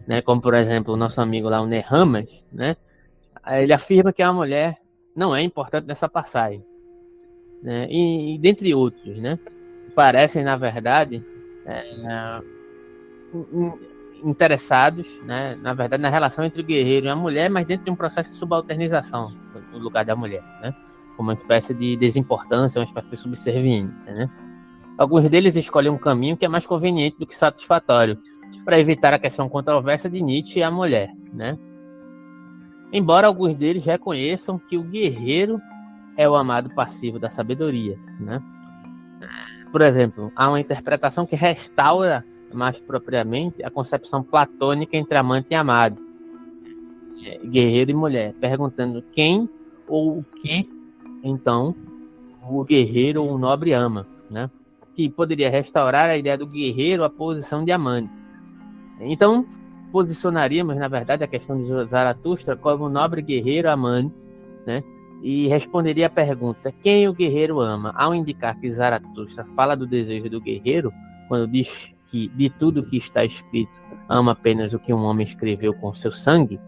né? Como, por exemplo, o nosso amigo lá, o Nehamas, né? Ele afirma que a mulher não é importante nessa passagem, né? E dentre outros, né? Parecem, na verdade, interessados, né, na verdade, na relação entre o guerreiro e a mulher, mas dentro de um processo de subalternização no lugar da mulher, né, como uma espécie de desimportância, uma espécie de subserviência, né. Alguns deles escolhem um caminho que é mais conveniente do que satisfatório, para evitar a questão controversa de Nietzsche e a mulher, né. Embora alguns deles reconheçam que o guerreiro é o amado passivo da sabedoria, né. Por exemplo, há uma interpretação que restaura mais propriamente a concepção platônica entre amante e amado, guerreiro e mulher, perguntando quem ou o que, então, o guerreiro ou o nobre ama, né? Que poderia restaurar a ideia do guerreiro à posição de amante. Então, posicionaríamos, na verdade, a questão de Zaratustra como nobre guerreiro amante, né? E responderia a pergunta, quem o guerreiro ama? Ao indicar que Zaratustra fala do desejo do guerreiro, quando diz que de tudo que está escrito ama apenas o que um homem escreveu com seu sangue,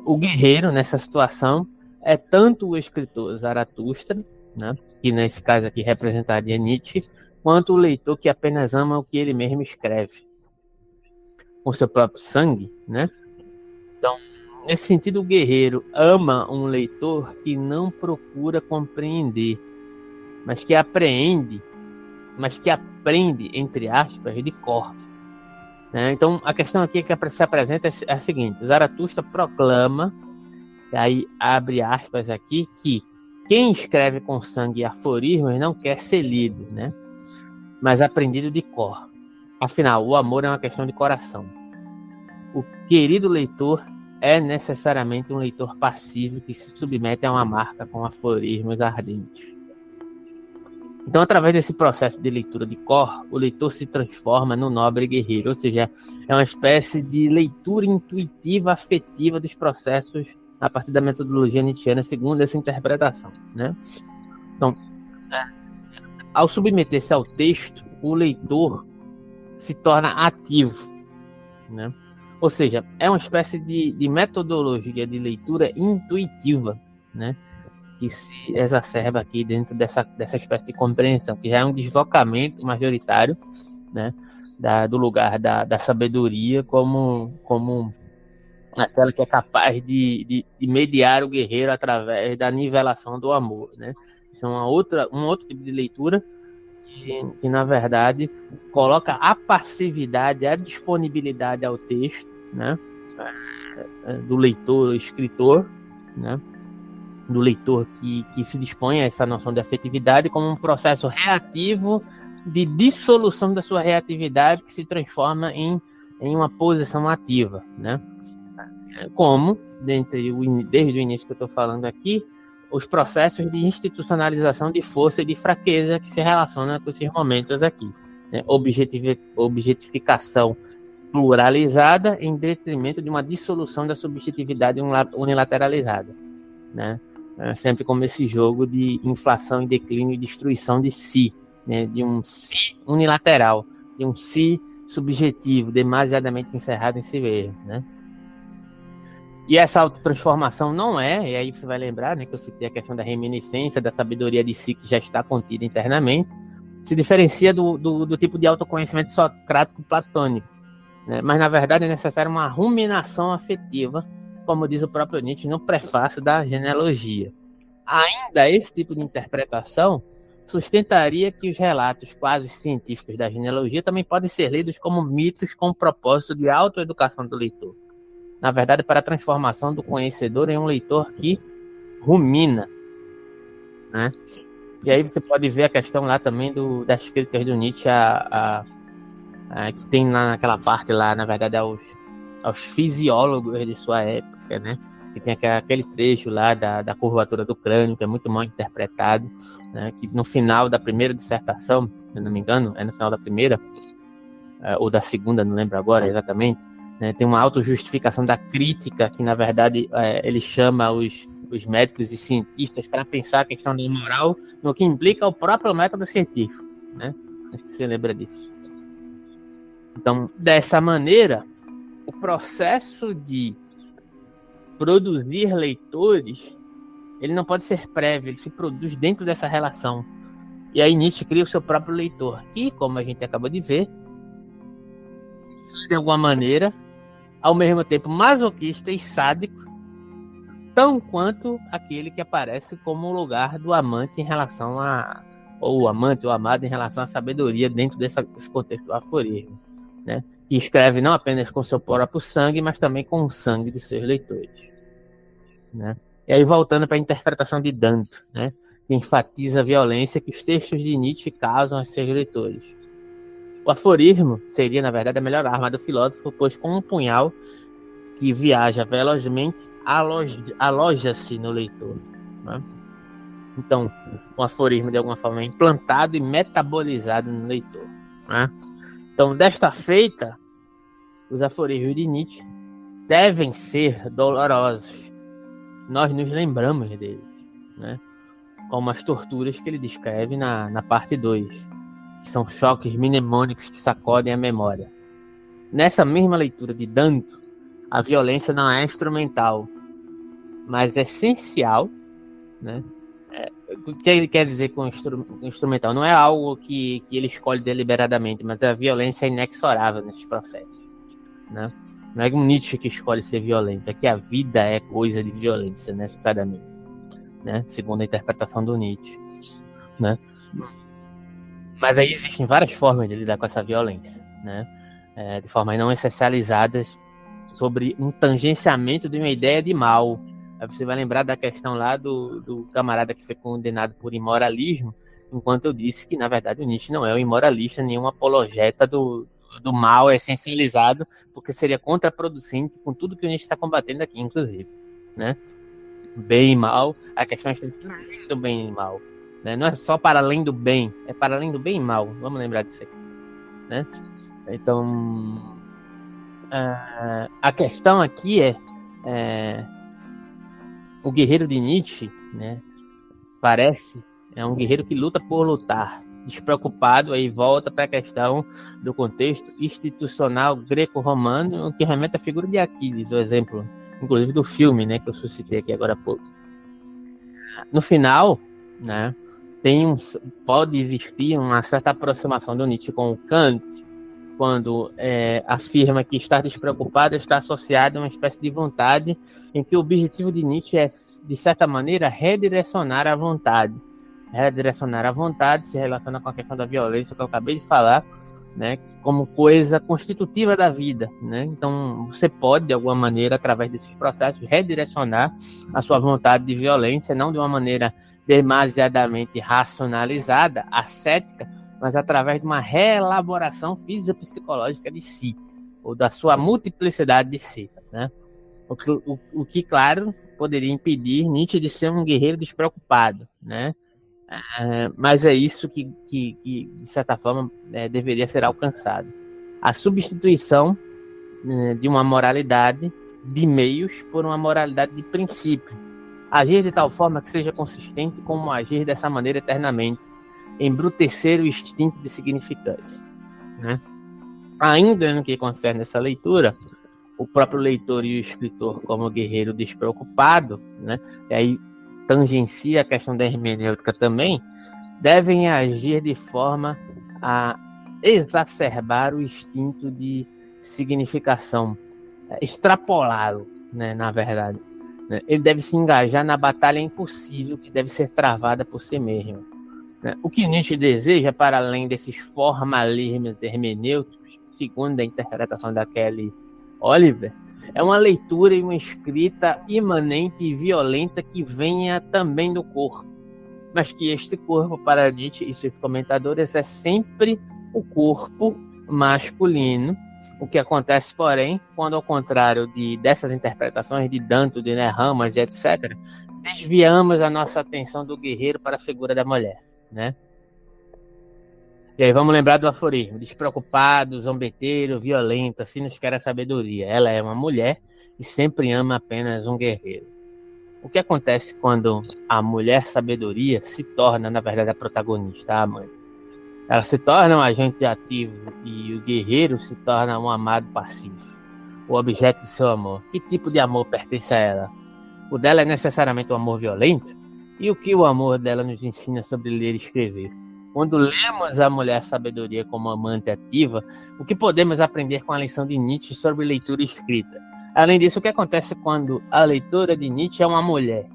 o guerreiro nessa situação é tanto o escritor Zaratustra, né, que nesse caso aqui representaria Nietzsche, quanto o leitor que apenas ama o que ele mesmo escreve com seu próprio sangue, né? Então, nesse sentido, o guerreiro ama um leitor que não procura compreender, mas que aprende, entre aspas, de cor. Né? Então, a questão aqui que se apresenta é a seguinte: Zaratustra proclama, e aí abre aspas aqui, que quem escreve com sangue e aforismos não quer ser lido, né? Mas aprendido de cor. Afinal, o amor é uma questão de coração. O querido leitor é necessariamente um leitor passivo que se submete a uma marca com aforismos ardentes. Então, através desse processo de leitura de cor, o leitor se transforma no nobre guerreiro, ou seja, é uma espécie de leitura intuitiva, afetiva dos processos a partir da metodologia nietzschiana, segundo essa interpretação, né? Então, ao submeter-se ao texto, o leitor se torna ativo, né? Ou seja, é uma espécie de metodologia de leitura intuitiva, né? Que se exacerba aqui dentro dessa espécie de compreensão, que já é um deslocamento majoritário, né, do lugar da sabedoria como aquela que é capaz de mediar o guerreiro através da nivelação do amor, né? Isso é um outro tipo de leitura que na verdade coloca a passividade, a disponibilidade ao texto, né, do leitor, escritor, né, do leitor que se dispõe a essa noção de afetividade como um processo reativo de dissolução da sua reatividade que se transforma em uma posição ativa, né? Como, desde o início que eu estou falando aqui, os processos de institucionalização de força e de fraqueza que se relacionam com esses momentos aqui, né? Objetificação pluralizada em detrimento de uma dissolução da subjetividade unilateralizada, né? Sempre como esse jogo de inflação e declínio e destruição de si, né? De um si unilateral, de um si subjetivo, demasiadamente encerrado em si mesmo, né? E essa autotransformação não é, e aí você vai lembrar, né, que eu citei a questão da reminiscência, da sabedoria de si que já está contida internamente, se diferencia do tipo de autoconhecimento socrático platônico, né? Mas na verdade é necessária uma ruminação afetiva, como diz o próprio Nietzsche no prefácio da Genealogia. Ainda esse tipo de interpretação sustentaria que os relatos quase científicos da genealogia também podem ser lidos como mitos com o propósito de autoeducação do leitor. Na verdade, para a transformação do conhecedor em um leitor que rumina, né? E aí você pode ver a questão lá também das críticas do Nietzsche que tem lá naquela parte lá, na verdade, aos fisiólogos de sua época, né? Que tem aquele trecho lá da curvatura do crânio, que é muito mal interpretado, né? Que no final da primeira dissertação, se não me engano, é no final da primeira, ou da segunda, não lembro agora exatamente, né? Tem uma autojustificação da crítica, que na verdade ele chama os médicos e cientistas para pensar a questão da moral no que implica o próprio método científico, né? Acho que você lembra disso. Então, dessa maneira, o processo de produzir leitores, ele não pode ser prévio, ele se produz dentro dessa relação. E aí Nietzsche cria o seu próprio leitor, que, como a gente acabou de ver, de alguma maneira, ao mesmo tempo masoquista e sádico, tão quanto aquele que aparece como o lugar do amante em relação a, ou o amante ou amado em relação à sabedoria dentro desse contexto do aforismo, né? Que escreve não apenas com seu próprio sangue, mas também com o sangue de seus leitores, né? E aí voltando para a interpretação de Danto, né? Que enfatiza a violência que os textos de Nietzsche causam aos seus leitores. O aforismo seria, na verdade, a melhor arma do filósofo, pois com um punhal que viaja velozmente, aloja-se no leitor, né? Então, o aforismo, de alguma forma, é implantado e metabolizado no leitor, né? Então, desta feita, os aforismos de Nietzsche devem ser dolorosos. Nós nos lembramos deles, né? Como as torturas que ele descreve na parte 2, que são choques mnemônicos que sacodem a memória. Nessa mesma leitura de Danto, a violência não é instrumental, mas é essencial, né? O que ele quer dizer com instrumental? Não é algo que ele escolhe deliberadamente, mas a violência é inexorável nesses processos, né? Não é um Nietzsche que escolhe ser violento, é que a vida é coisa de violência, necessariamente, né? Segundo a interpretação do Nietzsche, né? Mas aí existem várias formas de lidar com essa violência, né? De formas não essencializadas, sobre um tangenciamento de uma ideia de mal. Aí você vai lembrar da questão lá do camarada que foi condenado por imoralismo, enquanto eu disse que, na verdade, o Nietzsche não é um imoralista, nenhum apologeta do mal essencializado, porque seria contraproducente com tudo que o Nietzsche está combatendo aqui, inclusive, né? Bem e mal, a questão é do bem e mal, né? Não é só para além do bem, é para além do bem e mal. Vamos lembrar disso aqui, né? Então, a questão aqui é o guerreiro de Nietzsche, né? Parece um guerreiro que luta por lutar, despreocupado. Aí volta para a questão do contexto institucional greco-romano, que remete à figura de Aquiles, o exemplo, inclusive do filme, né, que eu suscitei aqui agora há pouco. No final, né, pode existir uma certa aproximação do Nietzsche com o Kant, quando afirma que estar despreocupado está associado a uma espécie de vontade, em que o objetivo de Nietzsche é, de certa maneira, redirecionar a vontade. Redirecionar a vontade se relaciona com a questão da violência que eu acabei de falar, né, como coisa constitutiva da vida, né? Então, você pode, de alguma maneira, através desses processos, redirecionar a sua vontade de violência, não de uma maneira demasiadamente racionalizada, ascética, mas através de uma reelaboração fisiopsicológica de si, ou da sua multiplicidade de si, né? O que, claro, poderia impedir Nietzsche de ser um guerreiro despreocupado, né? Mas é isso que de certa forma, deveria ser alcançado. A substituição de uma moralidade de meios por uma moralidade de princípio. Agir de tal forma que seja consistente como agir dessa maneira eternamente, embrutecer o instinto de significância, né? Ainda no que concerne essa leitura, o próprio leitor e o escritor, como guerreiro despreocupado, né, e aí tangencia a questão da hermenêutica também, devem agir de forma a exacerbar o instinto de significação, extrapolá-lo, né, na verdade. Ele deve se engajar na batalha impossível que deve ser travada por si mesmo. O que Nietzsche deseja, para além desses formalismos hermenêuticos, segundo a interpretação da Kelly Oliver, é uma leitura e uma escrita imanente e violenta que venha também do corpo, mas que este corpo, para Nietzsche e seus comentadores, é sempre o corpo masculino. O que acontece, porém, quando, ao contrário dessas interpretações de Danto, de Nerramas e etc., desviamos a nossa atenção do guerreiro para a figura da mulher, né? E aí vamos lembrar do aforismo: despreocupado, zombeteiro, violento, assim nos quer a sabedoria. Ela é uma mulher e sempre ama apenas um guerreiro. O que acontece quando a mulher sabedoria se torna, na verdade, a protagonista, a amante? Ela se torna um agente ativo e o guerreiro se torna um amado passivo, o objeto de seu amor. Que tipo de amor pertence a ela? O dela é necessariamente um amor violento? E o que o amor dela nos ensina sobre ler e escrever? Quando lemos a mulher sabedoria como amante ativa, o que podemos aprender com a lição de Nietzsche sobre leitura e escrita? Além disso, o que acontece quando a leitora de Nietzsche é uma mulher?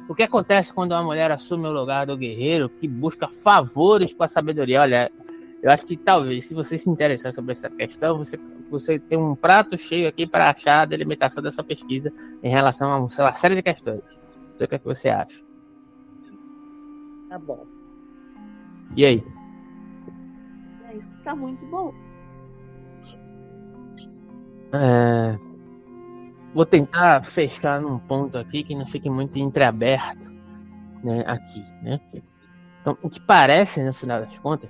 O que acontece quando uma mulher assume o lugar do guerreiro que busca favores com a sabedoria? Olha, eu acho que talvez, se você se interessar sobre essa questão, você tem um prato cheio aqui para achar a delimitação da sua pesquisa em relação a uma série de questões. Não sei o que é que você acha. Tá bom. E aí? Tá muito bom. Vou tentar fechar num ponto aqui que não fique muito entreaberto, né, aqui, né? Então, o que parece, no final das contas,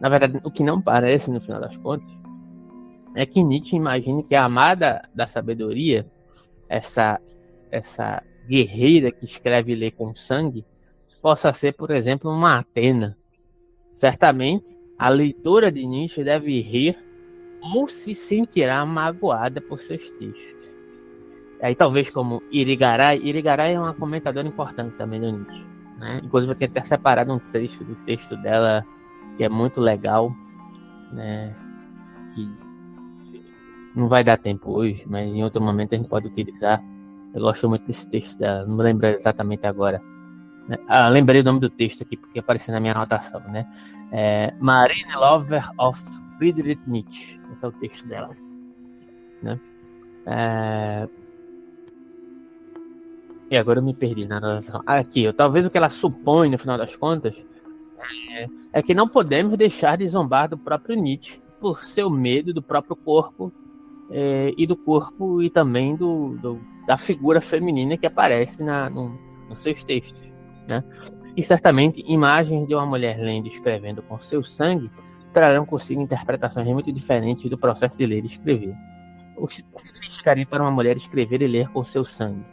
na verdade, o que não parece, no final das contas, é que Nietzsche imagina que a amada da sabedoria, essa guerreira que escreve e lê com sangue, possa ser, por exemplo, uma Atena. Certamente, a leitora de Nietzsche deve rir ou se sentirá magoada por seus textos. Aí talvez como Irigaray é uma comentadora importante também do Nietzsche, né? Inclusive eu tenho até separado um trecho do texto dela que é muito legal, né? Que não vai dar tempo hoje, mas em outro momento a gente pode utilizar. Eu gosto muito desse texto dela, não me lembro exatamente agora. Lembrei o nome do texto aqui porque apareceu na minha anotação, né? Marine Lover of Friedrich Nietzsche. Esse é o texto dela, né? E agora eu me perdi na anotação. Aqui, talvez o que ela supõe no final das contas é que não podemos deixar de zombar do próprio Nietzsche por seu medo do próprio corpo e do corpo e também da figura feminina que aparece nos seus textos, né? E certamente imagens de uma mulher lendo e escrevendo com seu sangue trarão consigo interpretações muito diferentes do processo de ler e escrever. O que significaria para uma mulher escrever e ler com seu sangue,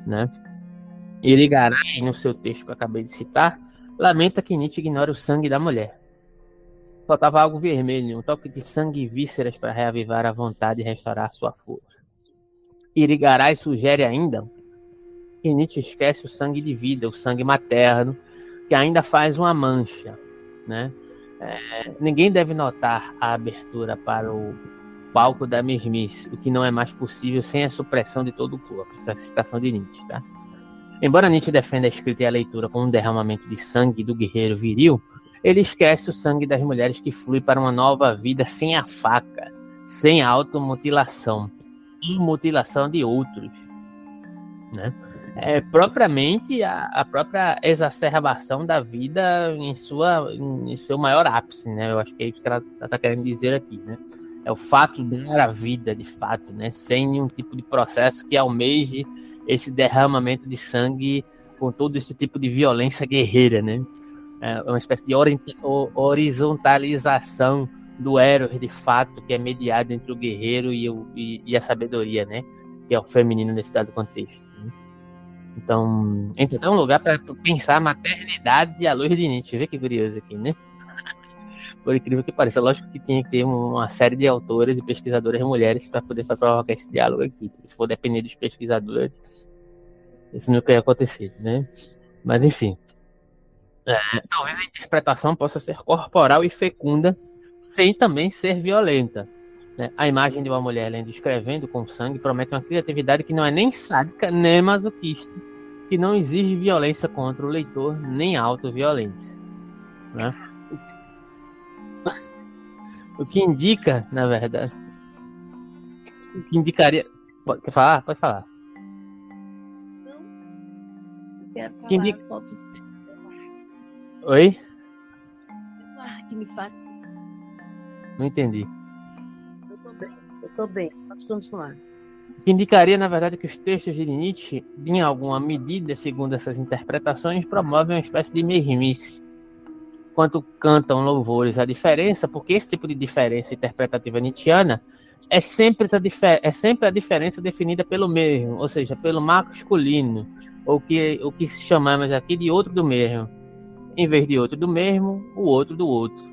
né? Irigaray, no seu texto que eu acabei de citar, lamenta que Nietzsche ignore o sangue da mulher. Faltava algo vermelho, um toque de sangue e vísceras para reavivar a vontade e restaurar sua força. Irigaray sugere ainda que Nietzsche esquece o sangue de vida, o sangue materno, que ainda faz uma mancha, né? Ninguém deve notar a abertura para o palco da mesmice, o que não é mais possível sem a supressão de todo o corpo. Essa é a citação de Nietzsche, tá? Embora Nietzsche defenda a escrita e a leitura como um derramamento de sangue do guerreiro viril, ele esquece o sangue das mulheres que flui para uma nova vida sem a faca, sem a automutilação e mutilação de outros, né? Propriamente a própria exacerbação da vida em seu maior ápice, né? Eu acho que é isso que ela está querendo dizer aqui, né? É o fato de dar a vida, de fato, né? Sem nenhum tipo de processo que almeje esse derramamento de sangue com todo esse tipo de violência guerreira, né? É uma espécie de horizontalização do eros, de fato, que é mediado entre o guerreiro e a sabedoria, né? Que é o feminino nesse dado contexto, né? Então, entra um lugar para pensar a maternidade à luz de Nietzsche. Vê que curioso aqui, né? Por incrível que pareça, lógico que tinha que ter uma série de autores e pesquisadoras mulheres para poder provocar esse diálogo aqui. Se for depender dos pesquisadores, isso nunca ia acontecer, né? Mas, enfim. Talvez a interpretação possa ser corporal e fecunda, sem também ser violenta, né? A imagem de uma mulher lendo e escrevendo com sangue promete uma criatividade que não é nem sádica, nem masoquista, que não exige violência contra o leitor, nem autoviolência, né? O que indica, na verdade, o que indicaria... Quer falar? Pode falar. Não quero falar, Que indica... só do seu. Oi? Que me faz. Não entendi. Eu tô bem. Pode continuar. O que indicaria, na verdade, que os textos de Nietzsche, em alguma medida, segundo essas interpretações, promovem uma espécie de mesmice, enquanto cantam louvores à diferença, porque esse tipo de diferença interpretativa nietzschiana é sempre a diferença definida pelo mesmo, ou seja, pelo masculino, ou o que chamamos aqui de outro do mesmo. Em vez de outro do mesmo, o outro do outro.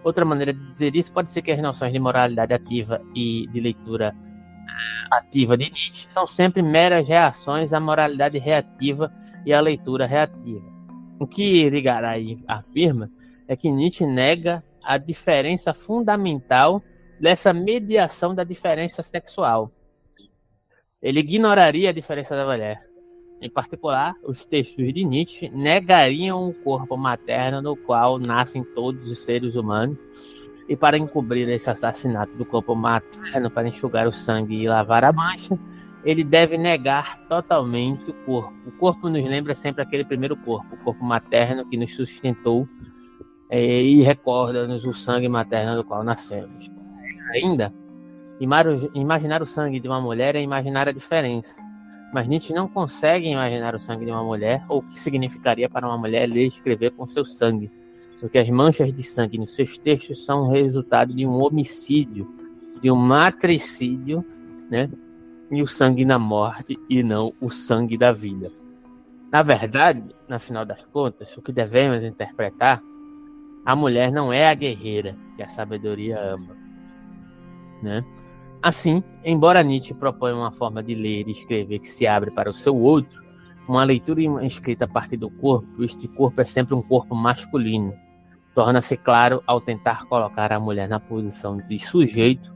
Outra maneira de dizer isso pode ser que as noções de moralidade ativa e de leitura ativa de Nietzsche são sempre meras reações à moralidade reativa e à leitura reativa. O que Irigaray afirma é que Nietzsche nega a diferença fundamental dessa mediação da diferença sexual. Ele ignoraria a diferença da mulher. Em particular, os textos de Nietzsche negariam o corpo materno no qual nascem todos os seres humanos, e para encobrir esse assassinato do corpo materno, para enxugar o sangue e lavar a mancha, ele deve negar totalmente o corpo. O corpo nos lembra sempre aquele primeiro corpo, o corpo materno que nos sustentou, e recorda-nos o sangue materno do qual nascemos. Ainda, imaginar o sangue de uma mulher é imaginar a diferença. Mas Nietzsche não consegue imaginar o sangue de uma mulher, ou o que significaria para uma mulher ler e escrever com seu sangue, porque as manchas de sangue nos seus textos são o resultado de um homicídio, de um matricídio, né? E o sangue da morte e não o sangue da vida. Na verdade, no final das contas, o que devemos interpretar, a mulher não é a guerreira que a sabedoria ama, né? Assim, embora Nietzsche proponha uma forma de ler e escrever que se abre para o seu outro, uma leitura escrita a partir do corpo, este corpo é sempre um corpo masculino. Torna-se claro ao tentar colocar a mulher na posição de sujeito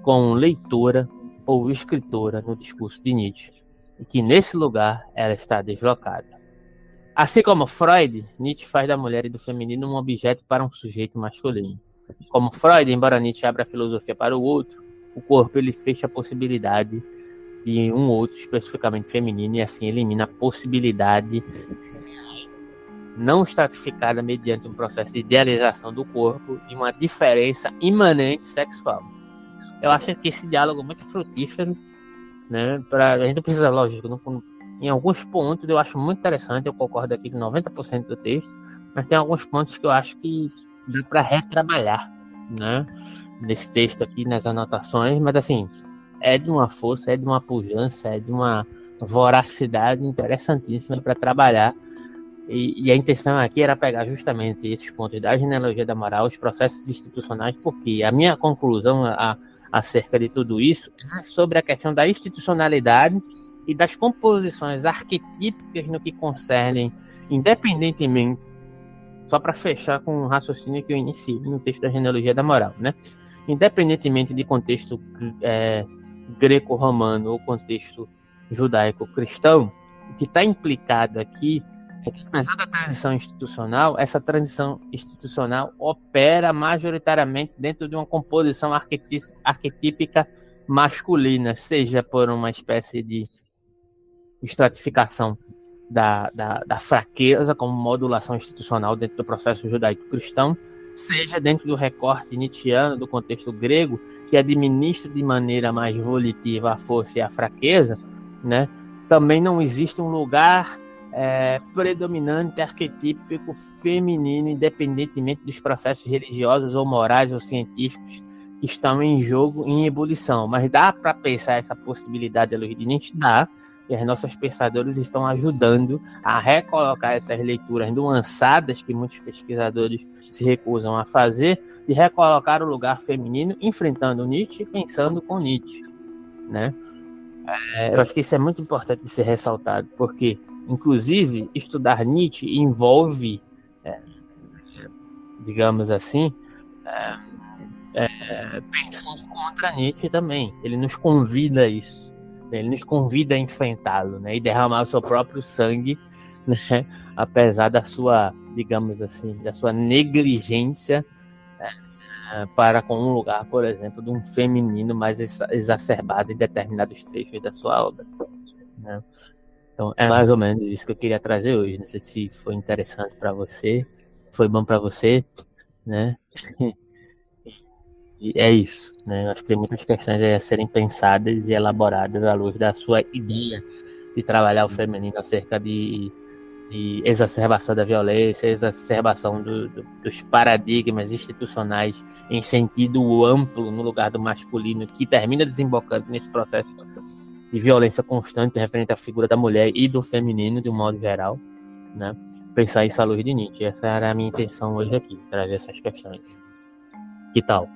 como leitora ou escritora no discurso de Nietzsche, e que nesse lugar ela está deslocada. Assim como Freud, Nietzsche faz da mulher e do feminino um objeto para um sujeito masculino. Como Freud, embora Nietzsche abra a filosofia para o outro, o corpo ele fecha a possibilidade de um outro especificamente feminino, e assim elimina a possibilidade não estratificada mediante um processo de idealização do corpo de uma diferença imanente sexual. Eu acho que esse diálogo é muito frutífero, né? A gente precisa, lógico, em alguns pontos eu acho muito interessante, eu concordo aqui com 90% do texto, mas tem alguns pontos que eu acho que dá para retrabalhar, né? Nesse texto aqui, nas anotações, mas assim, é de uma força, é de uma pujança, é de uma voracidade interessantíssima para trabalhar. E a intenção aqui era pegar justamente esses pontos da genealogia da moral, os processos institucionais, porque a minha conclusão acerca de tudo isso é sobre a questão da institucionalidade e das composições arquetípicas no que concernem, independentemente, só para fechar com o raciocínio que eu iniciei no texto da genealogia da moral, né? Independentemente de contexto greco-romano ou contexto judaico-cristão, o que está implicado aqui é que, apesar da transição institucional, essa transição institucional opera majoritariamente dentro de uma composição arquetípica masculina, seja por uma espécie de estratificação da fraqueza como modulação institucional dentro do processo judaico-cristão, seja dentro do recorte nietzschiano do contexto grego, que administra de maneira mais volitiva a força e a fraqueza, né? Também não existe um lugar predominante arquetípico feminino, independentemente dos processos religiosos ou morais ou científicos que estão em jogo, em ebulição. Mas dá para pensar essa possibilidade à luz de Nietzsche? Dá. E os nossos pensadores estão ajudando a recolocar essas leituras nuançadas que muitos pesquisadores se recusam a fazer, de recolocar o lugar feminino, enfrentando Nietzsche e pensando com Nietzsche, né? Eu acho que isso é muito importante de ser ressaltado, porque, inclusive, estudar Nietzsche envolve, digamos assim, pensar contra Nietzsche também. Ele nos convida a isso. Ele nos convida a enfrentá-lo, né? E derramar o seu próprio sangue, né? Apesar da sua, digamos assim, da sua negligência para com um lugar, por exemplo, de um feminino mais exacerbado em determinados trechos da sua obra, né? Então, é mais ou menos isso que eu queria trazer hoje. Não sei se foi interessante para você, foi bom para você, né? E é isso, né? Eu acho que tem muitas questões a serem pensadas e elaboradas à luz da sua ideia de trabalhar o feminino acerca de de exacerbação da violência, exacerbação dos paradigmas institucionais em sentido amplo no lugar do masculino, que termina desembocando nesse processo de violência constante referente à figura da mulher e do feminino de um modo geral, né? Pensar isso à luz de Nietzsche. Essa era a minha intenção hoje aqui, trazer essas questões. Que tal?